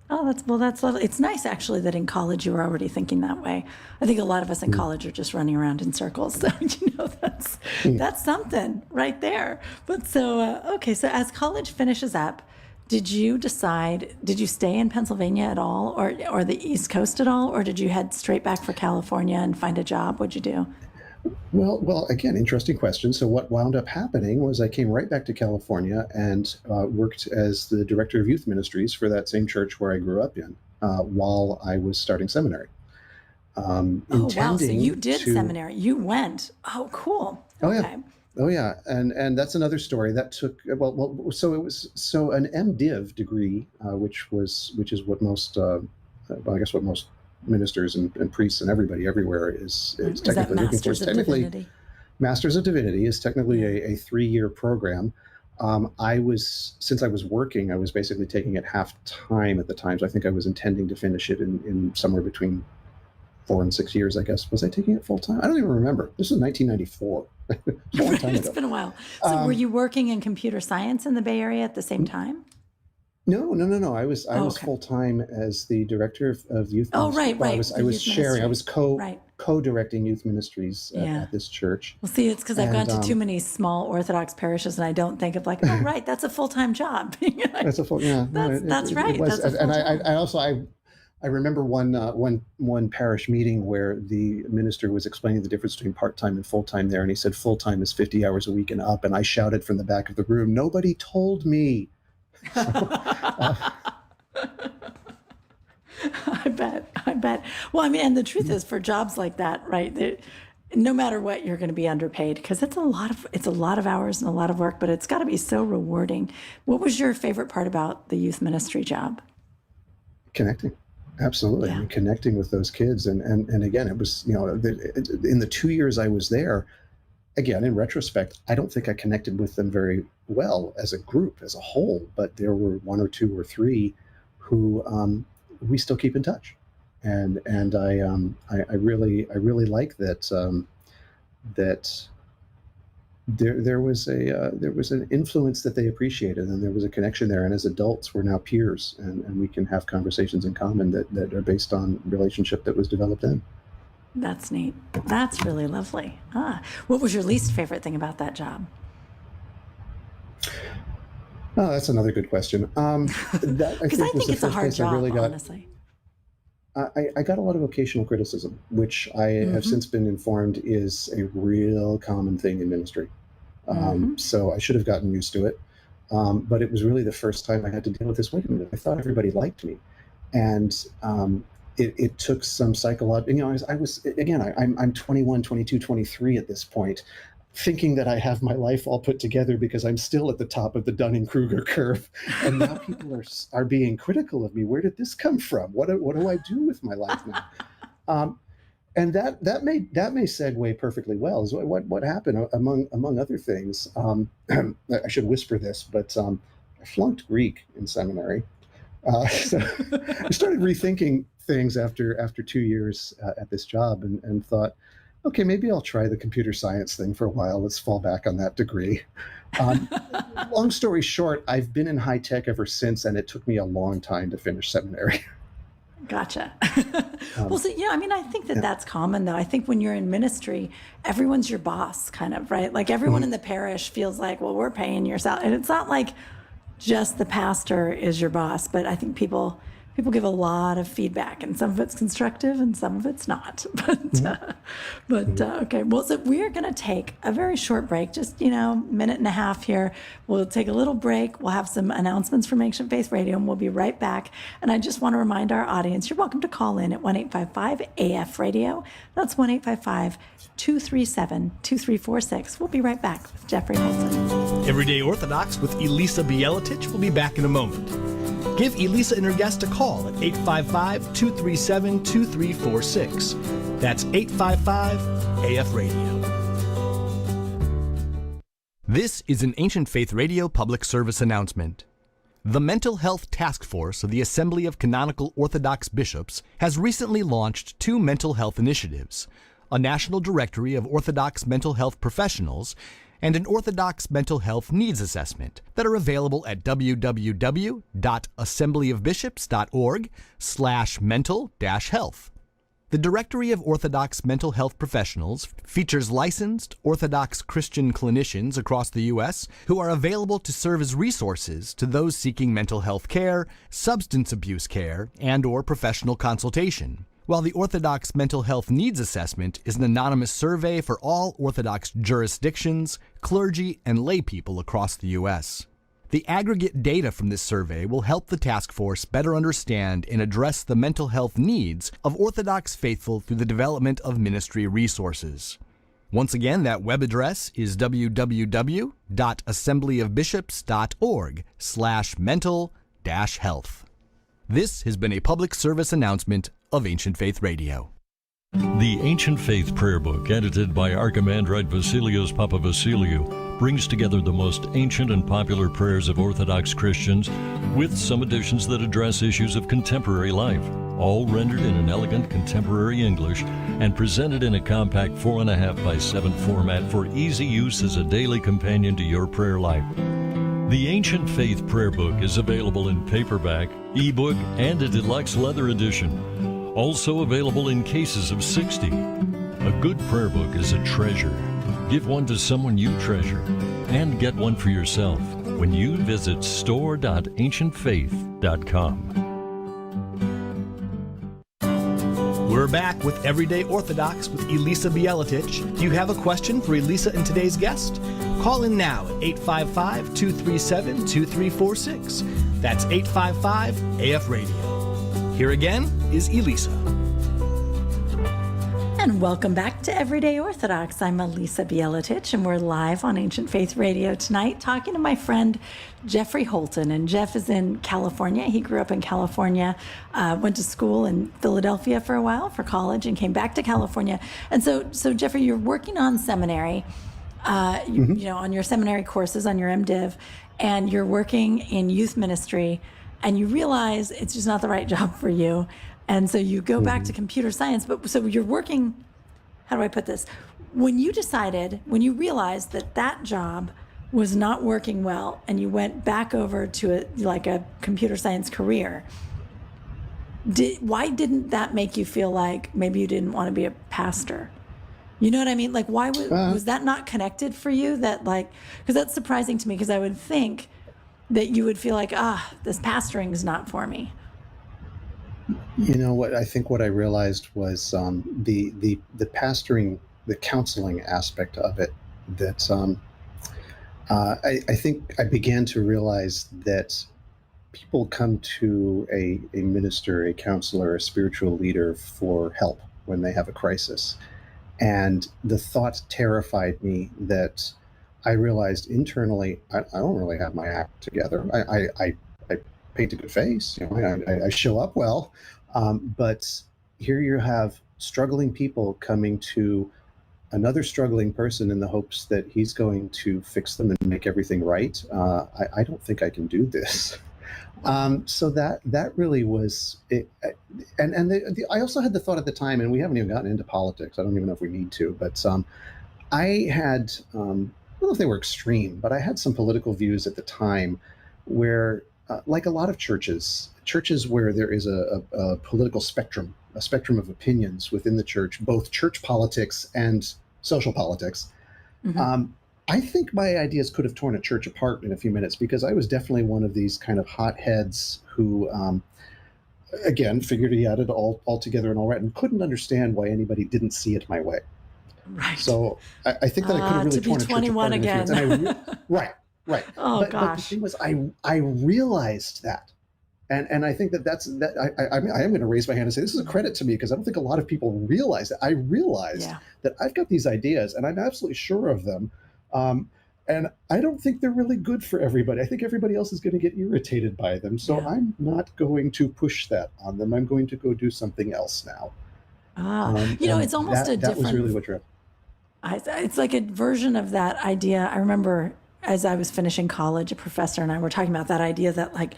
S2: Oh, that's lovely. It's nice actually that in college you were already thinking that way. I think a lot of us in college are just running around in circles. So, that's something right there. But so, okay, so as college finishes up, did you stay in Pennsylvania at all or the East Coast at all? Or did you head straight back for California and find a job? What'd you do?
S3: Well, again, interesting question. So what wound up happening was I came right back to California and worked as the director of youth ministries for that same church where I grew up in while I was starting seminary.
S2: Oh, wow. So you did
S3: to,
S2: seminary. You went. Oh, cool.
S3: Oh,
S2: Okay.
S3: yeah. Oh, yeah. And that's another story that took, so an MDiv degree, which is what most, I guess what most ministers and priests and everybie everywhere is
S2: Is that
S3: technically looking for.
S2: Masters of Divinity?
S3: Masters of Divinity is technically a 3-year program. Since I was working, I was basically taking it half time at the time. So I think I was intending to finish it in somewhere between 4 and 6 years, I guess. Was I taking it full time? I don't even remember. This was 1994. It's a long time
S2: It's
S3: ago.
S2: been a while. So were you working in computer science in the Bay Area at the same time?
S3: No. I was
S2: Okay.
S3: full time as the director of youth.
S2: Oh,
S3: ministry.
S2: right,
S3: Well,
S2: right.
S3: I
S2: The
S3: was
S2: youth
S3: sharing. I
S2: ministry.
S3: was
S2: Right.
S3: co-directing youth ministries
S2: Yeah.
S3: at this church.
S2: Well, see, it's because I've gone
S3: And
S2: to too many small Orthodox parishes and I don't think of like, oh, right, that's a full-time job.
S3: That's a full. Yeah, no,
S2: That's right.
S3: It was,
S2: That's a
S3: and
S2: full-time.
S3: I also I remember one parish meeting where the minister was explaining the difference between part-time and full-time there, and he said full-time is 50 hours a week and up, and I shouted from the back of the room, "Nobody told me."
S2: I bet. Well, I mean, and the truth is for jobs like that, right? No matter what, you're going to be underpaid because it's a lot of hours and a lot of work, but it's got to be so rewarding. What was your favorite part about the youth ministry job?
S3: Connecting, absolutely.
S2: Yeah.
S3: I mean, connecting with those kids, and again, it was in the 2 years I was there. Again, in retrospect, I don't think I connected with them very well as a group, as a whole, but there were 1 or 2 or 3 who we still keep in touch, and I really like that that there was an influence that they appreciated, and there was a connection there, and as adults we're now peers, and we can have conversations in common that are based on relationship that was developed then.
S2: That's neat. That's really lovely. What was your least favorite thing about that job?
S3: Oh, that's another good question. That
S2: Because I think
S3: was the
S2: it's a
S3: first
S2: hard
S3: place I
S2: job,
S3: really got.
S2: honestly.
S3: I got a lot of vocational criticism, which I have
S2: Mm-hmm.
S3: since been informed is a real common thing in ministry.
S2: Mm-hmm.
S3: So I should have gotten used to it. But it was really the first time I had to deal with this. Wait a minute, I thought everybody liked me. And it took some psychological, I was again, I'm 21, 22, 23 at this point, thinking that I have my life all put together because I'm still at the top of the Dunning-Kruger curve. And now people are being critical of me. Where did this come from? What do I do with my life now? And that may segue perfectly well. Is what happened among other things. I should whisper this, but I flunked Greek in seminary. So I started rethinking things after 2 years at this job, and thought, okay, maybe I'll try the computer science thing for a while. Let's fall back on that degree. Long story short, I've been in high tech ever since, and it took me a long time to finish seminary.
S2: Gotcha. Well, so, I mean, I think that's common, though. I think when you're in ministry, everyone's your boss, kind of, right? Like everyone in the parish feels like, well, we're paying your salary. And it's not like just the pastor is your boss, but I think people give a lot of feedback, and some of it's constructive and some of it's not. But okay. Well, so we're going to take a very short break, just, minute and a half here. We'll take a little break. We'll have some announcements from Ancient Faith Radio, and we'll be right back. And I just want to remind our audience, you're welcome to call in at 1-855-AF-RADIO. That's 1-855-237-2346. We'll be right back with Jeffrey Holton.
S4: Everyday Orthodox with Elisa Bieletich will be back in a moment. Give Elisa and her guest a call at 855-237-2346. That's 855-AF-RADIO. This is an Ancient Faith Radio public service announcement. The Mental Health Task Force of the Assembly of Canonical Orthodox Bishops has recently launched 2 mental health initiatives: a national directory of Orthodox mental health professionals and an Orthodox mental health needs assessment that are available at www.assemblyofbishops.org/mental-health. The Directory of Orthodox Mental Health Professionals features licensed Orthodox Christian clinicians across the U.S. who are available to serve as resources to those seeking mental health care, substance abuse care, and/or professional consultation. While the Orthodox Mental Health Needs Assessment is an anonymous survey for all Orthodox jurisdictions, clergy, and lay people across the U.S. The aggregate data from this survey will help the task force better understand and address the mental health needs of Orthodox faithful through the development of ministry resources. Once again, that web address is www.assemblyofbishops.org/mental-health. This has been a public service announcement of Ancient Faith Radio.
S5: The Ancient Faith Prayer Book, edited by Archimandrite Vasilios Papavasiliou, brings together the most ancient and popular prayers of Orthodox Christians with some additions that address issues of contemporary life, all rendered in an elegant contemporary English and presented in a compact 4.5 by 7 format for easy use as a daily companion to your prayer life. The Ancient Faith Prayer Book is available in paperback, ebook, and a deluxe leather edition. Also available in cases of 60. A good prayer book is a treasure. Give one to someone you treasure, and get one for yourself when you visit store.ancientfaith.com.
S4: We're back with Everyday Orthodox with Elisa Bieletich. Do you have a question for Elisa and today's guest? Call in now at 855-237-2346. That's 855-AF-RADIO. Here again is Elisa.
S2: And welcome back to Everyday Orthodox. I'm Elisa Bieletich, and we're live on Ancient Faith Radio tonight talking to my friend Jeffrey Holton. And Jeff is in California. He grew up in California, went to school in Philadelphia for a while for college, and came back to California. And so Jeffrey, you're working on seminary, you know, on your seminary courses, on your MDiv, and you're working in youth ministry, and you realize it's just not the right job for you. And so you go back to computer science, but so you're working, how do I put this? When you realized that job was not working well and you went back over to a computer science career, why didn't that make you feel like maybe you didn't want to be a pastor? You know what I mean? Like, why was that not connected for you? Because that's surprising to me, because I would think that you would feel like, this pastoring is not for me.
S3: You know what? I think what I realized was the pastoring, the counseling aspect of it. That I think I began to realize that people come to a minister, a counselor, a spiritual leader for help when they have a crisis, and the thought terrified me that I realized internally, I don't really have my act together. I paint a good face, you know, I show up well, but here you have struggling people coming to another struggling person in the hopes that he's going to fix them and make everything right. I don't think I can do this. So that really was it. And I also had the thought at the time, and we haven't even gotten into politics. I don't even know if we need to, but I had, I don't know if they were extreme, but I had some political views at the time where, like a lot of churches where there is a political spectrum, a spectrum of opinions within the church, both church politics and social politics. I think my ideas could have torn a church apart in a few minutes, because I was definitely one of these kind of hotheads who, again, figured he had it all together and all right, and couldn't understand why anybody didn't see it my way.
S2: Right.
S3: So I think that I could have really torn a church apart. To be 21 again. Right.
S2: Oh,
S3: but
S2: gosh.
S3: the thing was, I realized that. And I think that's I am going to raise my hand and say this is a credit to me, because I don't think a lot of people realize that. I realized that I've got these ideas and I'm absolutely sure of them. And I don't think they're really good for everybody. I think everybody else is going to get irritated by them. So I'm not going to push that on them. I'm going to go do something else now.
S2: It's almost a different...
S3: That was really what drove.
S2: It's like a version of that idea. I remember as I was finishing college, a professor and I were talking about that idea that like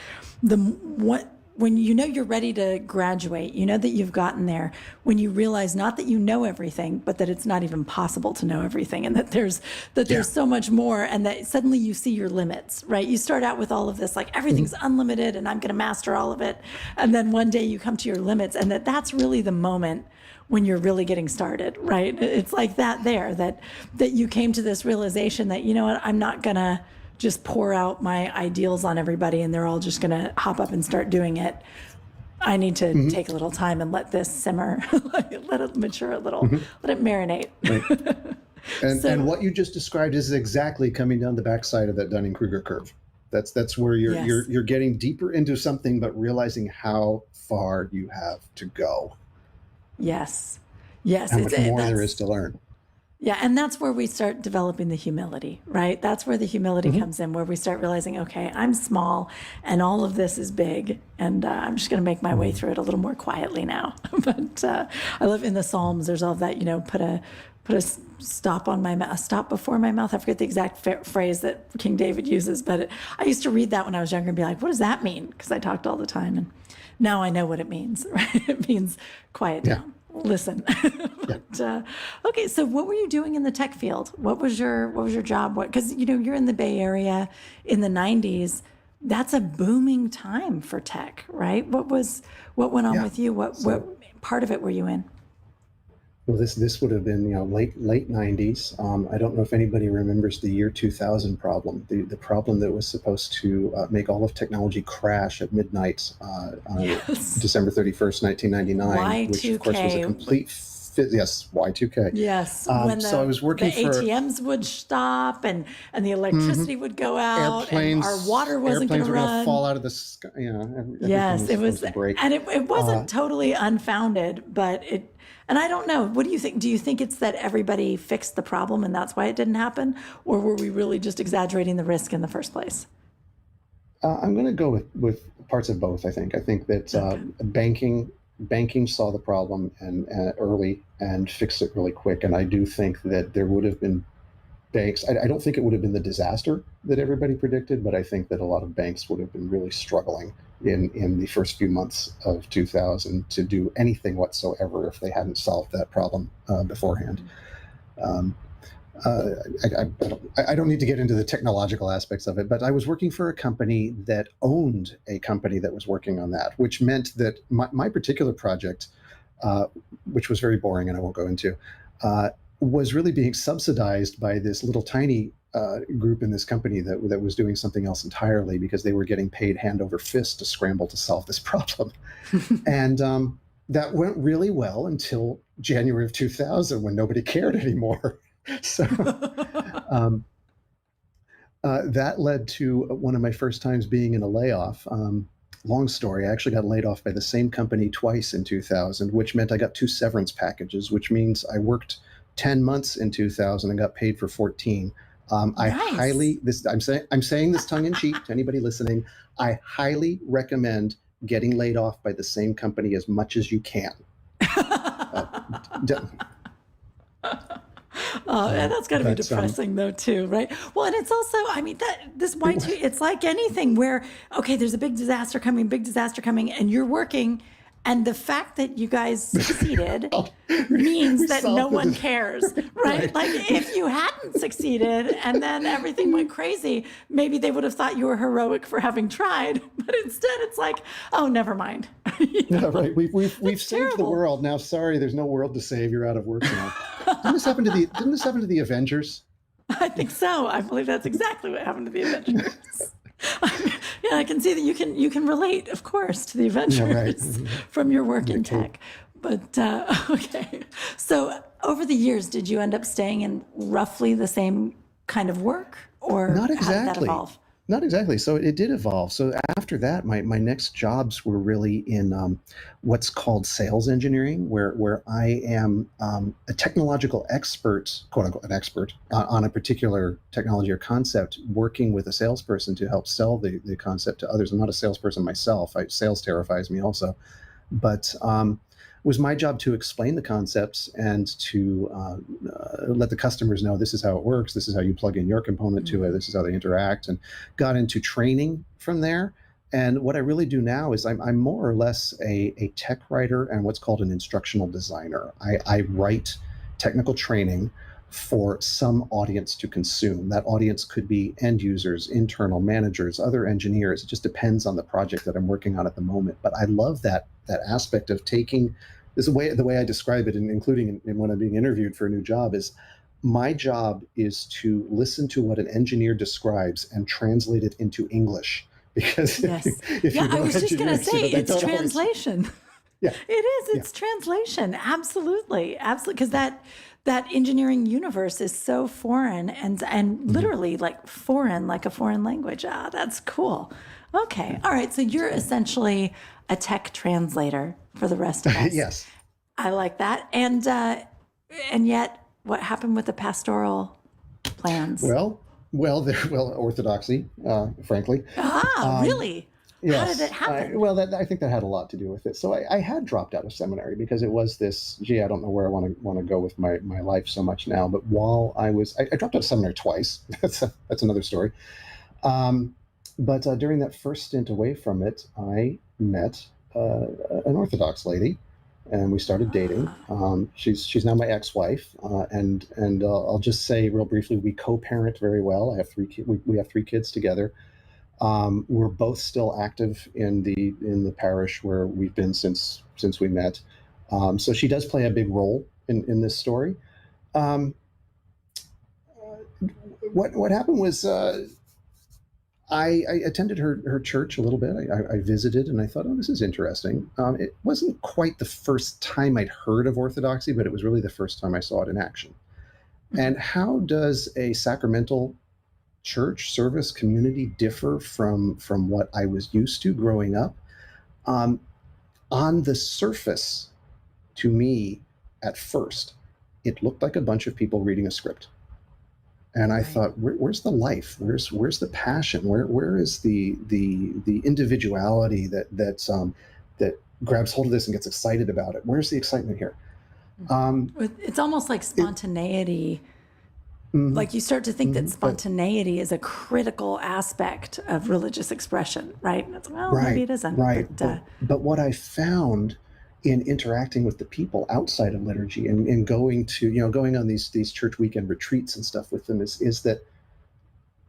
S2: when you know you're ready to graduate, you know that you've gotten there, when you realize not that you know everything, but that it's not even possible to know everything, and that there's so much more, and that suddenly you see your limits, right? You start out with all of this, like everything's unlimited and I'm going to master all of it. And then one day you come to your limits, and that's really the moment when you're really getting started, right? It's like that you came to this realization that, you know what, I'm not going to just pour out my ideals on everybody and they're all just going to hop up and start doing it. I need to take a little time and let this simmer, let it mature a little, let it marinate.
S3: Right. And what you just described is exactly coming down the backside of that Dunning-Kruger curve. That's where you're getting deeper into something, but realizing how far you have to go.
S2: Yes.
S3: How much more there is to learn.
S2: Yeah, and that's where we start developing the humility, right? That's where the humility comes in, where we start realizing, okay, I'm small and all of this is big, and I'm just going to make my way through it a little more quietly now. But I love in the Psalms, there's all that, put a stop on my mouth, a stop before my mouth. I forget the exact phrase that King David uses, but I used to read that when I was younger and be like, what does that mean? Because I talked all the time, and now I know what it means, right? It means quiet down. Listen. But, okay, so what were you doing in the tech field? What was your job? Because you're in the Bay Area in the 90s. That's a booming time for tech, right? What went on with you? What part of it were you in?
S3: Well, this would have been late 90s. I don't know if anybody remembers the year 2000 problem, the problem that was supposed to make all of technology crash at midnight on December 31st, 1999, which of course was a complete Y2K.
S2: Yes, when
S3: so I was working
S2: the ATMs would stop and the electricity would go out, and our water wasn't going to run.
S3: Going to fall out of the sky.
S2: Yes, it was, and it wasn't totally unfounded, but it. And I don't know. What do you think? Do you think it's that everybody fixed the problem and that's why it didn't happen? Or were we really just exaggerating the risk in the first place?
S3: I'm going to go with parts of both, I think. I think that banking saw the problem and early and fixed it really quick. And I do think that there would have been banks. I don't think it would have been the disaster that everybody predicted, but I think that a lot of banks would have been really struggling in the first few months of 2000 to do anything whatsoever if they hadn't solved that problem beforehand. I don't need to get into the technological aspects of it, but I was working for a company that owned a company that was working on that, which meant that my particular project, which was very boring and I won't go into, was really being subsidized by this little tiny group in this company that was doing something else entirely because they were getting paid hand over fist to scramble to solve this problem. And that went really well until January of 2000 when nobody cared anymore. So that led to one of my first times being in a layoff. Long story, I actually got laid off by the same company twice in 2000, which meant I got 2 severance packages, which means I worked 10 months in 2000 and got paid for 14.
S2: Nice.
S3: I'm saying this tongue in cheek to anybody listening. I highly recommend getting laid off by the same company as much as you can.
S2: And that's got to be depressing though too, right? Well, and it's also, this Y2, it's like anything where, okay, there's a big disaster coming, and you're working, and the fact that you guys succeeded means that no one cares, right? Like if you hadn't succeeded and then everything went crazy, maybe they would have thought you were heroic for having tried, but instead it's like, oh, never mind.
S3: Yeah, right. We've saved the world. Now, sorry, there's no world to save. You're out of work now. Didn't this happen to the Avengers?
S2: I think so. I believe that's exactly what happened to the Avengers. Yeah, I can see that you can relate, of course, to the Avengers from your work in tech. But okay, so over the years, did you end up staying in roughly the same kind of work, or
S3: not exactly?
S2: How did that evolve?
S3: Not exactly. So it did evolve. So after that, my next jobs were really in what's called sales engineering, where I am a technological expert, quote unquote, an expert on a particular technology or concept, working with a salesperson to help sell the concept to others. I'm not a salesperson myself. Sales terrifies me also, but it was my job to explain the concepts and to let the customers know this is how it works, this is how you plug in your component to it, this is how they interact, and got into training from there. And what I really do now is I'm more or less a tech writer and what's called an instructional designer. I write technical training for some audience to consume. That audience could be end users, internal managers, other engineers. It just depends on the project that I'm working on at the moment. But I love that aspect of taking this the way I describe it, and including in when I'm being interviewed for a new job, is my job is to listen to what an engineer describes and translate it into English. Because
S2: Yes.
S3: if
S2: Yeah,
S3: you know
S2: I was just going to
S3: engineers, you know,
S2: say
S3: they
S2: it's
S3: don't always-
S2: translation.
S3: Yeah.
S2: It is. It's translation. Absolutely. Absolutely. Because that engineering universe is so foreign and literally like foreign, like a foreign language. Ah, that's cool. Okay. All right. So you're essentially a tech translator for the rest of us.
S3: Yes.
S2: I like that. And yet, what happened with the pastoral plans?
S3: Well, orthodoxy, frankly.
S2: Really? How did it happen?
S3: I think that had a lot to do with it. So I had dropped out of seminary because it was this. Gee, I don't know where I want to go with my life so much now. But while I dropped out of seminary twice. That's another story. But during that first stint away from it, I met an Orthodox lady, and we started dating. She's now my ex-wife, and I'll just say real briefly, we co-parent very well. I have we have 3 kids together. We're both still active in the parish where we've been since we met. So she does play a big role in this story. What happened was I attended her church a little bit. I visited and I thought, oh, this is interesting. It wasn't quite the first time I'd heard of Orthodoxy, but it was really the first time I saw it in action. And how does a sacramental church service community differ from what I was used to growing up? On the surface, to me, at first, it looked like a bunch of people reading a script. And I thought, where's the life? Where's the passion? Where is the individuality that grabs hold of this and gets excited about it? Where's the excitement here?
S2: It's almost like spontaneity. Like you start to think that spontaneity is a critical aspect of religious expression, right? And it's, well, maybe it isn't.
S3: Right.
S2: But,
S3: but what I found in interacting with the people outside of liturgy and going on these church weekend retreats and stuff with them is that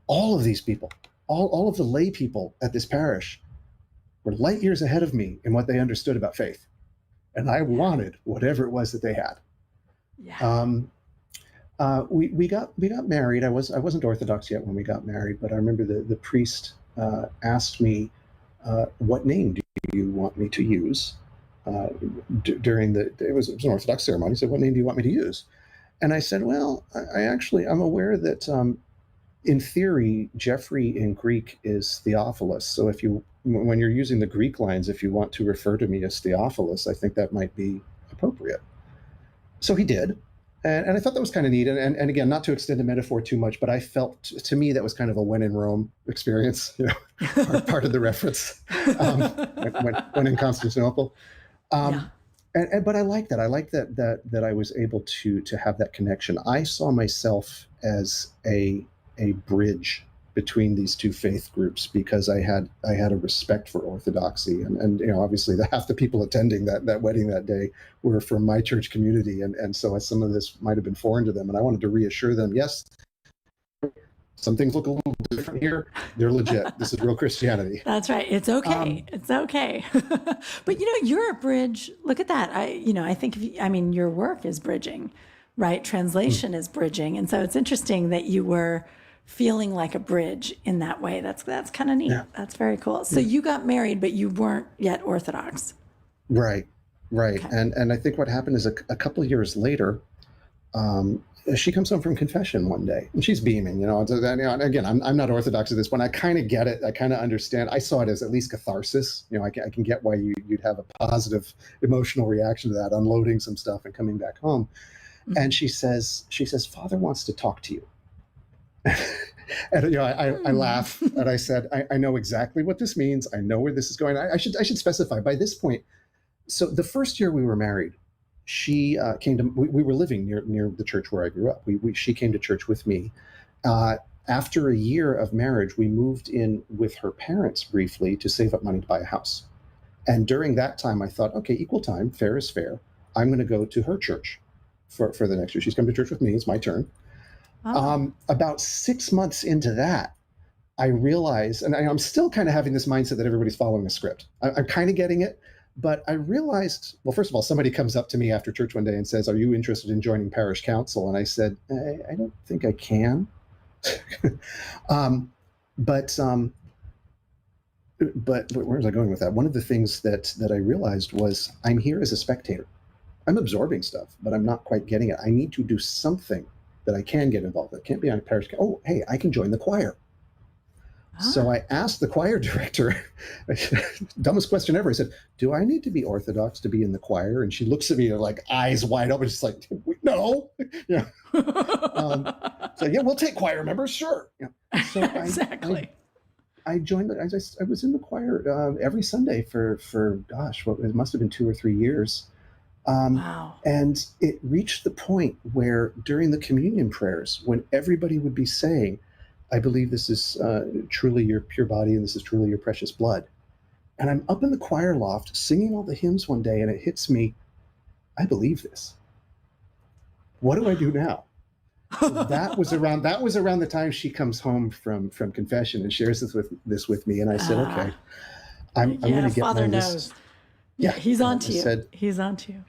S3: all of these people, all of the lay people at this parish were light years ahead of me in what they understood about faith. And I wanted whatever it was that they had.
S2: yeah.
S3: We got married. I wasn't Orthodox yet when we got married, but I remember the priest asked me, "What name do you want me to use?" During it was an Orthodox ceremony. He said, "What name do you want me to use?" And I said, "Well, I'm aware that in theory, Jeffrey in Greek is Theophilus. So when you're using the Greek lines, if you want to refer to me as Theophilus, I think that might be appropriate." So he did. And I thought that was kind of neat. And again, not to extend the metaphor too much, but I felt, to me, that was kind of a when in Rome experience, part of the reference when in Constantinople. But I like that. I like that I was able to have that connection. I saw myself as a bridge between these two faith groups because I had a respect for Orthodoxy, and obviously half the people attending that wedding that day were from my church community, and so some of this might have been foreign to them, and I wanted to reassure them, yes, some things look a little different here. They're legit. This is real Christianity.
S2: That's right. It's okay. It's okay. But you're a bridge. Look at that. I think your work is bridging, right? Translation is bridging, and so it's interesting that you were feeling like a bridge in that way. That's kind of neat. Yeah. That's very cool. So you got married, but you weren't yet Orthodox.
S3: Right. Okay. And I think what happened is a couple of years later, she comes home from confession one day and she's beaming, and again, I'm not Orthodox at this point. I kind of get it. I kind of understand. I saw it as at least catharsis. I can get why you'd have a positive emotional reaction to that, unloading some stuff and coming back home. Mm-hmm. And she says, "Father wants to talk to you." And I laugh and I said, I know exactly what this means. I know where this is going. I should specify by this point. So the first year we were married, she came to. We were living near the church where I grew up. She came to church with me. After a year of marriage, we moved in with her parents briefly to save up money to buy a house. And during that time, I thought, okay, equal time, fair is fair. I'm going to go to her church for the next year. She's coming to church with me. It's my turn.
S2: Oh.
S3: About 6 months into that, I realized, and I'm still kind of having this mindset that everybody's following a script. I'm kind of getting it, but I realized, well, first of all, somebody comes up to me after church one day and says, "Are you interested in joining parish council?" And I said, I don't think I can. But where was I going with that? One of the things that I realized was I'm here as a spectator. I'm absorbing stuff, but I'm not quite getting it. I need to do something that I can get involved with. I can't be on a parish. Oh, hey, I can join the choir. So I asked the choir director, dumbest question ever. I said, "Do I need to be Orthodox to be in the choir?" And she looks at me like eyes wide open. She's like, "No." Yeah. So yeah, we'll take choir members, sure. Yeah. So
S2: Exactly.
S3: I joined. I was in the choir every Sunday for gosh, it must have been 2 or 3 years.
S2: Wow.
S3: And it reached the point where during the communion prayers, when everybody would be saying, "I believe this is truly your pure body and this is truly your precious blood." And I'm up in the choir loft singing all the hymns one day and it hits me, I believe this. What do I do now? So that was around the time she comes home from confession and shares this with me. And I said, okay, I'm going to get
S2: Father
S3: my
S2: knows.
S3: list.
S2: Yeah, he's on to you. He's on to you.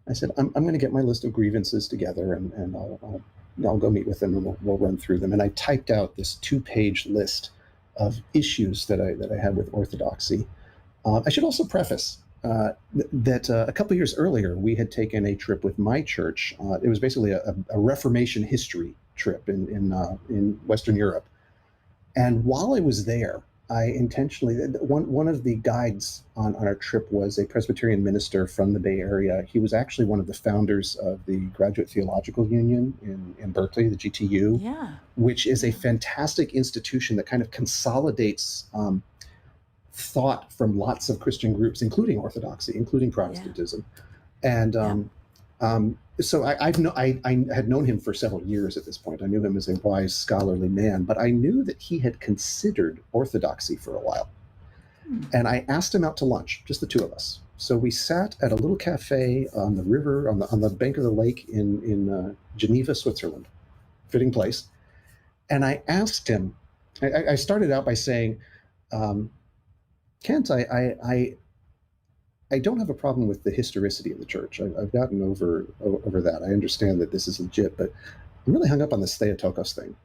S3: I said, I'm going to get my list of grievances together and I'll go meet with them and we'll run through them. And I typed out this 2-page list of issues that I had with Orthodoxy. I should also preface that a couple of years earlier, we had taken a trip with my church. It was basically a Reformation history trip in Western Europe. And while I was there, I intentionally, one of the guides on our trip was a Presbyterian minister from the Bay Area. He was actually one of the founders of the Graduate Theological Union in Berkeley, the GTU, which is a fantastic institution that kind of consolidates thought from lots of Christian groups, including Orthodoxy, including Protestantism. And so I had known him for several years at this point. I knew him as a wise, scholarly man, but I knew that he had considered Orthodoxy for a while. And I asked him out to lunch, just the two of us. So we sat at a little cafe on the river, on the bank of the lake in Geneva, Switzerland, fitting place. And I asked him, I started out by saying, Kent, I don't have a problem with the historicity of the church. I've gotten over that. I understand that this is legit, but I'm really hung up on this Theotokos thing.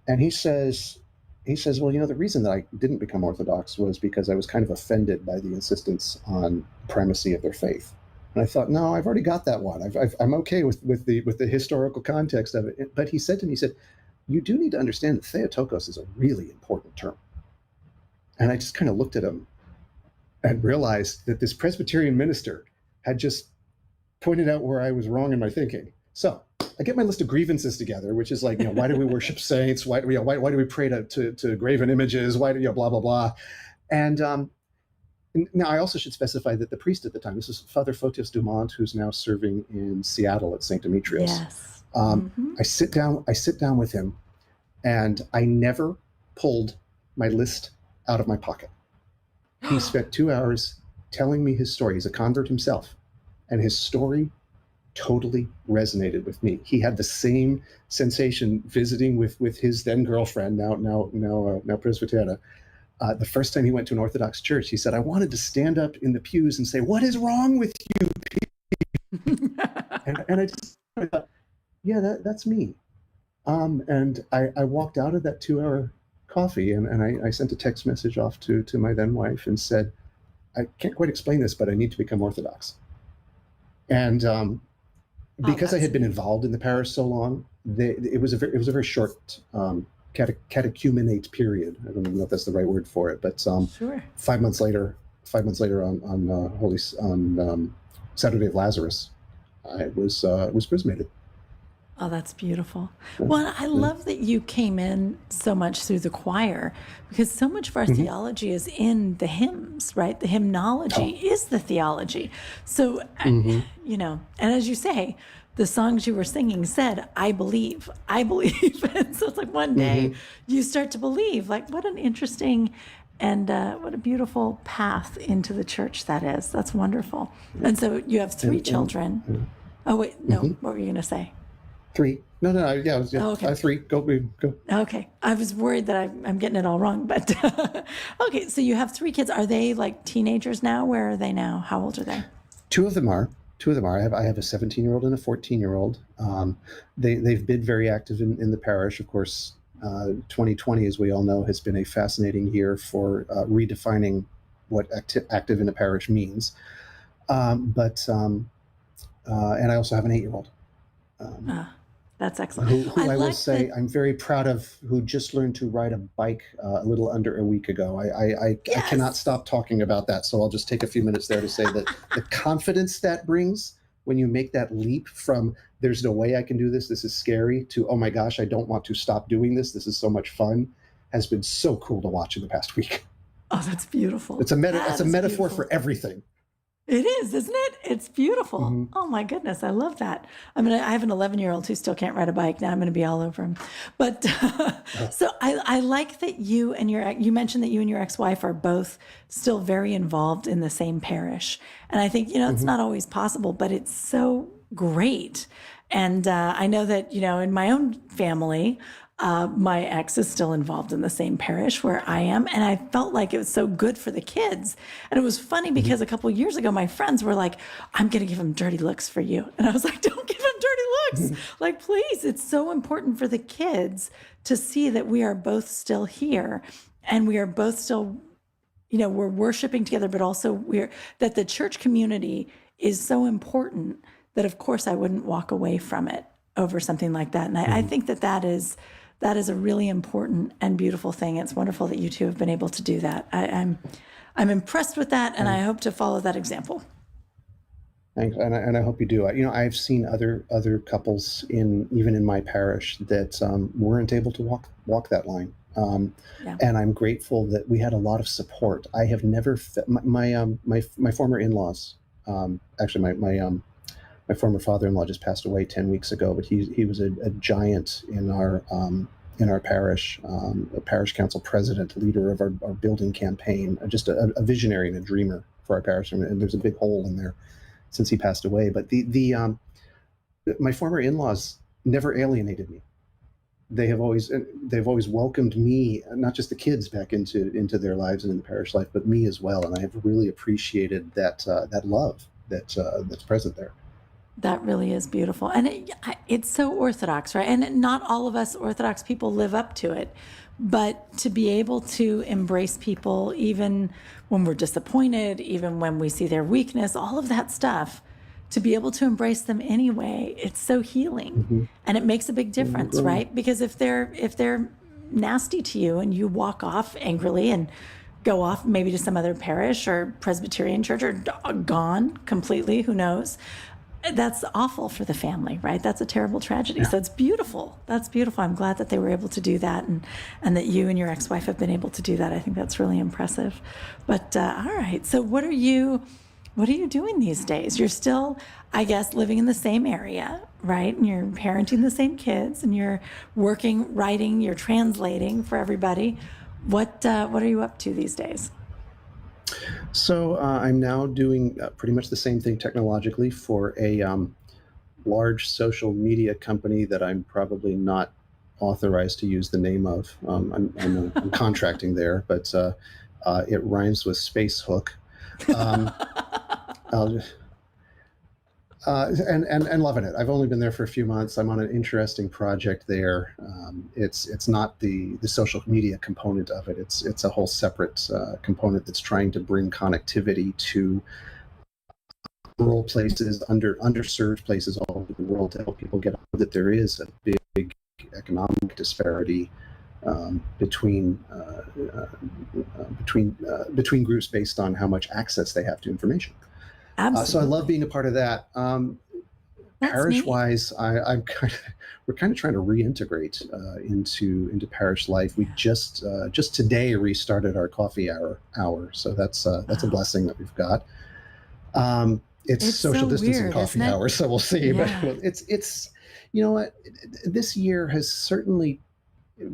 S3: And he says, well, the reason that I didn't become Orthodox was because I was kind of offended by the insistence on primacy of their faith. And I thought, no, I've already got that one. I'm okay with the historical context of it. But he said to me, you do need to understand that Theotokos is a really important term. And I just kind of looked at him and realized that this Presbyterian minister had just pointed out where I was wrong in my thinking. So I get my list of grievances together, which is like, why do we worship saints? Why do we pray to graven images? Why do blah, blah, blah. And now I also should specify that the priest at the time, this is Father Photios Dumont, who's now serving in Seattle at St. Demetrios.
S2: Yes.
S3: I sit down with him and I never pulled my list out of my pocket. He spent 2 hours telling me his story. He's a convert himself, and his story totally resonated with me. He had the same sensation visiting with his then girlfriend, now Presbytera. The first time he went to an Orthodox church, he said, "I wanted to stand up in the pews and say, 'What is wrong with you people?'" and I just thought, yeah, that's me. And I walked out of that 2-hour coffee and I sent a text message off to my then wife and said, "I can't quite explain this, but I need to become Orthodox." And because I had been involved in the parish so long, it was a very short catechumenate period. I don't even know if that's the right word for it, but
S2: Sure.
S3: 5 months later on Saturday of Lazarus, I was chrismated.
S2: Oh, that's beautiful. Well, I love that you came in so much through the choir, because so much of our theology is in the hymns, right? The hymnology is the theology. So, and as you say, the songs you were singing said, I believe, I believe. And so it's like one day you start to believe. Like, what an interesting and what a beautiful path into the church that is. That's wonderful. And so you have three children. Oh, wait, no, what were you going to say?
S3: 3. No, yeah,
S2: Oh, okay.
S3: 3. Go.
S2: Okay. I was worried that I'm getting it all wrong, but okay. So you have 3 kids. Are they like teenagers now? Where are they now? How old are they?
S3: 2 of them are. I have a 17-year-old and a 14-year-old. They've been very active in the parish. Of course, 2020, as we all know, has been a fascinating year for redefining what active in a parish means. And I also have an 8-year-old.
S2: That's excellent.
S3: Who I will
S2: like
S3: say
S2: that-
S3: I'm very proud of, who just learned to ride a bike a little under a week ago. I
S2: Yes.
S3: cannot stop talking about that, so I'll just take a few minutes there to say that the confidence that brings when you make that leap from there's no way I can do this, this is scary, to oh my gosh, I don't want to stop doing this, this is so much fun, has been so cool to watch in the past week.
S2: Oh, that's beautiful.
S3: It's a
S2: That is
S3: metaphor
S2: beautiful.
S3: for everything.
S2: It is, isn't it? It's beautiful. Oh my goodness, I love that. I mean, I have an 11-year-old who still can't ride a bike. Now I'm going to be all over him. But so I like that you mentioned that you and your ex-wife are both still very involved in the same parish. And I think, it's not always possible, but it's so great. And I know that, in my own family, my ex is still involved in the same parish where I am. And I felt like it was so good for the kids. And it was funny because a couple of years ago, my friends were like, I'm going to give them dirty looks for you. And I was like, don't give them dirty looks. Like, please, it's so important for the kids to see that we are both still here and we are both still, we're worshiping together, but also that the church community is so important that of course I wouldn't walk away from it over something like that. And I think that is a really important and beautiful thing. It's wonderful that you two have been able to do that. I'm impressed with that, and I hope to follow that example.
S3: Thanks, and I hope you do. I've seen other couples even in my parish that weren't able to walk that line, and I'm grateful that we had a lot of support. I have never my former in-laws, actually my former father-in-law just passed away 10 weeks ago, but he was a giant in our parish, a parish council president, leader of our building campaign, just a visionary and a dreamer for our parish. And there's a big hole in there since he passed away. But my former in-laws never alienated me. They've always welcomed me, not just the kids, back into their lives and in the parish life, but me as well. And I have really appreciated that love that's present there.
S2: That really is beautiful. And it's so Orthodox, right? And not all of us Orthodox people live up to it. But to be able to embrace people, even when we're disappointed, even when we see their weakness, all of that stuff, to be able to embrace them anyway, it's so healing. And it makes a big difference, right? Because if they're nasty to you and you walk off angrily and go off maybe to some other parish or Presbyterian church or gone completely, who knows? That's awful for the family, right? That's a terrible tragedy. Yeah. So it's beautiful. That's beautiful. I'm glad that they were able to do that and that you and your ex-wife have been able to do that. I think that's really impressive. But all right. So what are you doing these days? You're still, I guess, living in the same area, right? And you're parenting the same kids and you're working, writing, you're translating for everybody. What are you up to these days?
S3: So I'm now doing pretty much the same thing technologically for a large social media company that I'm probably not authorized to use the name of. I'm contracting there, but it rhymes with Space Hook. And loving it. I've only been there for a few months. I'm on an interesting project there. It's not the social media component of it. It's a whole separate component that's trying to bring connectivity to rural places, underserved places all over the world to help people get that there is a big economic disparity between groups based on how much access they have to information.
S2: Absolutely.
S3: So I love being a part of that. Parish-wise, we're kind of trying to reintegrate into parish life. We just today restarted our coffee hour, so that's a blessing that we've got. It's
S2: It's
S3: social
S2: so
S3: distancing
S2: weird,
S3: coffee
S2: isn't it?
S3: hour, so we'll see. But
S2: Yeah.
S3: it's you know what, this year has certainly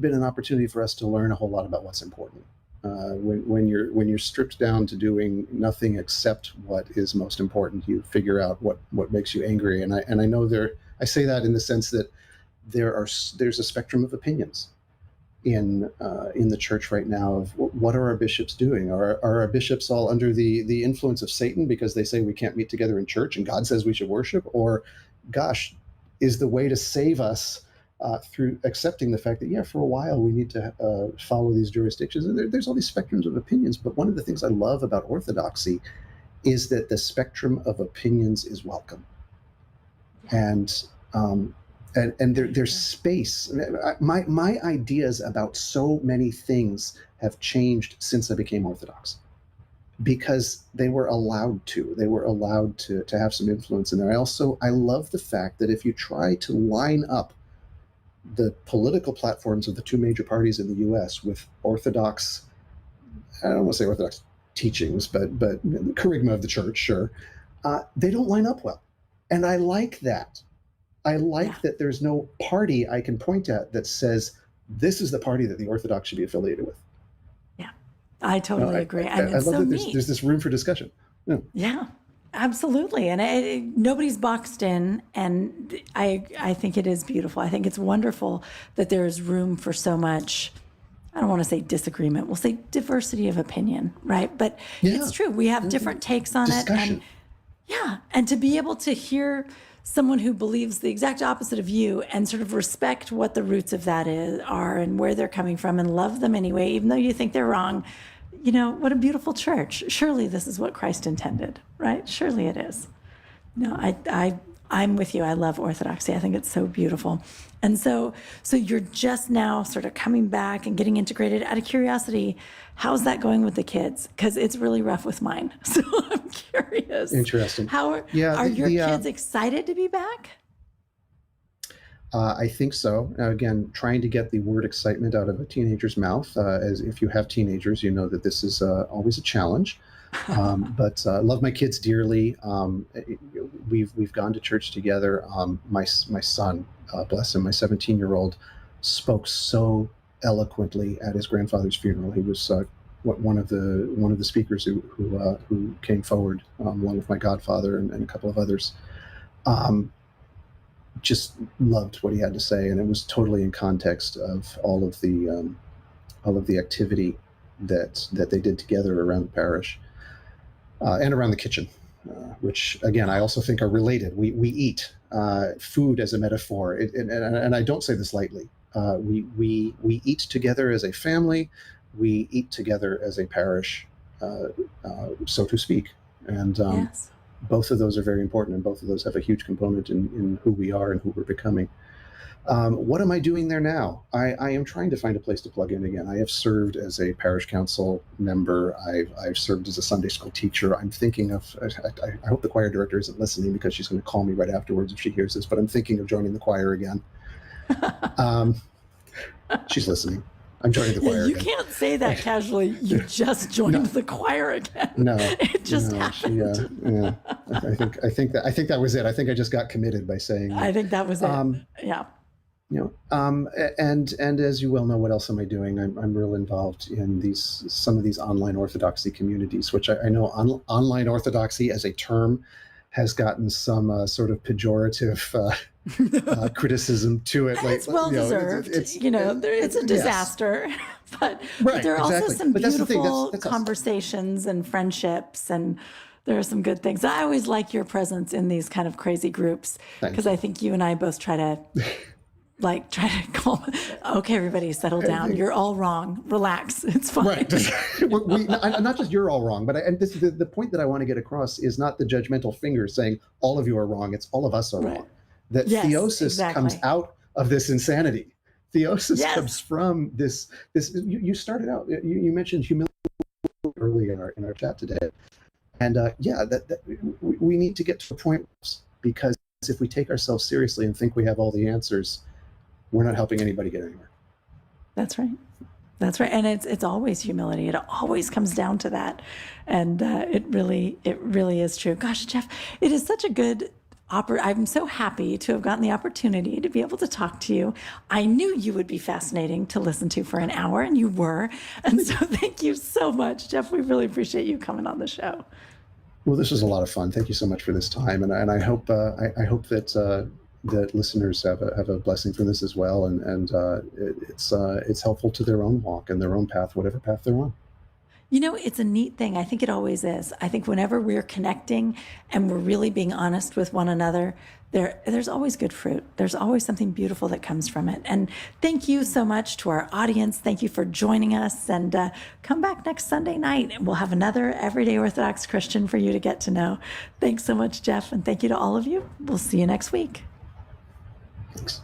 S3: been an opportunity for us to learn a whole lot about what's important. When you're stripped down to doing nothing except what is most important, you figure out what makes you angry. And I know I say that in the sense that there's a spectrum of opinions in the church right now of what are our bishops doing? Are our bishops all under the influence of Satan because they say we can't meet together in church and God says we should worship? Or, gosh, is the way to save us through accepting the fact that, yeah, for a while we need to follow these jurisdictions? And there's all these spectrums of opinions. But one of the things I love about Orthodoxy is that the spectrum of opinions is welcome. And there's space. My ideas about so many things have changed since I became Orthodox, because they were allowed to. They were allowed to have some influence in there. I love the fact that if you try to line up the political platforms of the two major parties in the U.S. with Orthodox, I don't want to say Orthodox teachings, but the charisma of the church, sure, they don't line up well, and I like that. I like that there's no party I can point at that says this is the party that the Orthodox should be affiliated with.
S2: Yeah, I totally agree.
S3: I
S2: And it's
S3: love
S2: so
S3: that
S2: neat.
S3: there's this room for discussion.
S2: Yeah, absolutely. And nobody's boxed in. And I think it is beautiful. I think it's wonderful that there is room for so much. I don't want to say disagreement. We'll say diversity of opinion, right? But it's true. We have different takes on
S3: Discussion.
S2: it. And to be able to hear someone who believes the exact opposite of you and sort of respect what the roots of that are and where they're coming from and love them anyway, even though you think they're wrong. What a beautiful church. Surely this is what Christ intended, right? Surely it is. No, I'm with you. I love Orthodoxy. I think it's so beautiful. And so you're just now sort of coming back and getting integrated. Out of curiosity, how's that going with the kids? Because it's really rough with mine. So I'm curious.
S3: Interesting.
S2: Are your kids excited to be back?
S3: I think so. Now, again, trying to get the word excitement out of a teenager's mouth. As if you have teenagers, you know that this is always a challenge. But love my kids dearly. We've gone to church together. My son, bless him, my 17-year-old, spoke so eloquently at his grandfather's funeral. He was one of the speakers who came forward, along with my godfather and a couple of others. Just loved what he had to say, and it was totally in context of all of the activity that they did together around the parish. And around the kitchen, which again I also think are related. We eat food as a metaphor, and I don't say this lightly. We eat together as a family. We eat together as a parish, so to speak. And
S2: Yes.
S3: both of those are very important, and both of those have a huge component in who we are and who we're becoming. What am I doing there now? I am trying to find a place to plug in again. I have served as a parish council member. I've served as a Sunday school teacher. I'm thinking of, I hope the choir director isn't listening, because she's going to call me right afterwards if she hears this, but I'm thinking of joining the choir again. She's listening. I'm joining the choir
S2: You
S3: again.
S2: can't say that casually. You just joined the choir again.
S3: No,
S2: It just happened.
S3: I think that was it. I think I just got committed by saying that.
S2: I think that was it. Yeah.
S3: And as you well know, what else am I doing? I'm real involved in some of these online Orthodoxy communities, which I know online Orthodoxy as a term has gotten some sort of pejorative criticism to it.
S2: And it's well deserved. It's a disaster, but there are also some
S3: But that's the thing,
S2: beautiful
S3: that's us.
S2: conversations and friendships, and there are some good things. I always like your presence in these kind of crazy groups, because I think you and I both try to call. Okay, everybody, settle down. You're all wrong. Relax. It's fine.
S3: Right. Not just you're all wrong, but this is the point that I want to get across is not the judgmental finger saying all of you are wrong. It's all of us are wrong. That theosis comes out of this insanity. Theosis comes from this. You started out. You mentioned humility earlier in our chat today, and we need to get to a point, because if we take ourselves seriously and think we have all the answers, we're not helping anybody get anywhere.
S2: That's right. That's right. And it's always humility. It always comes down to that. And it really is true. Gosh, Jeff, it is such a good I'm so happy to have gotten the opportunity to be able to talk to you. I knew you would be fascinating to listen to for an hour, and you were. And so thank you so much, Jeff. We really appreciate you coming on the show.
S3: Well, this was a lot of fun. Thank you so much for this time, and I hope I hope that that listeners have a blessing from this as well, and it's helpful to their own walk and their own path, whatever path they're on.
S2: You know, it's a neat thing. I think it always is. I think whenever we're connecting and we're really being honest with one another, there's always good fruit. There's always something beautiful that comes from it. And thank you so much to our audience. Thank you for joining us. And come back next Sunday night, and we'll have another Everyday Orthodox Christian for you to get to know. Thanks so much, Jeff. And thank you to all of you. We'll see you next week.
S3: Thanks.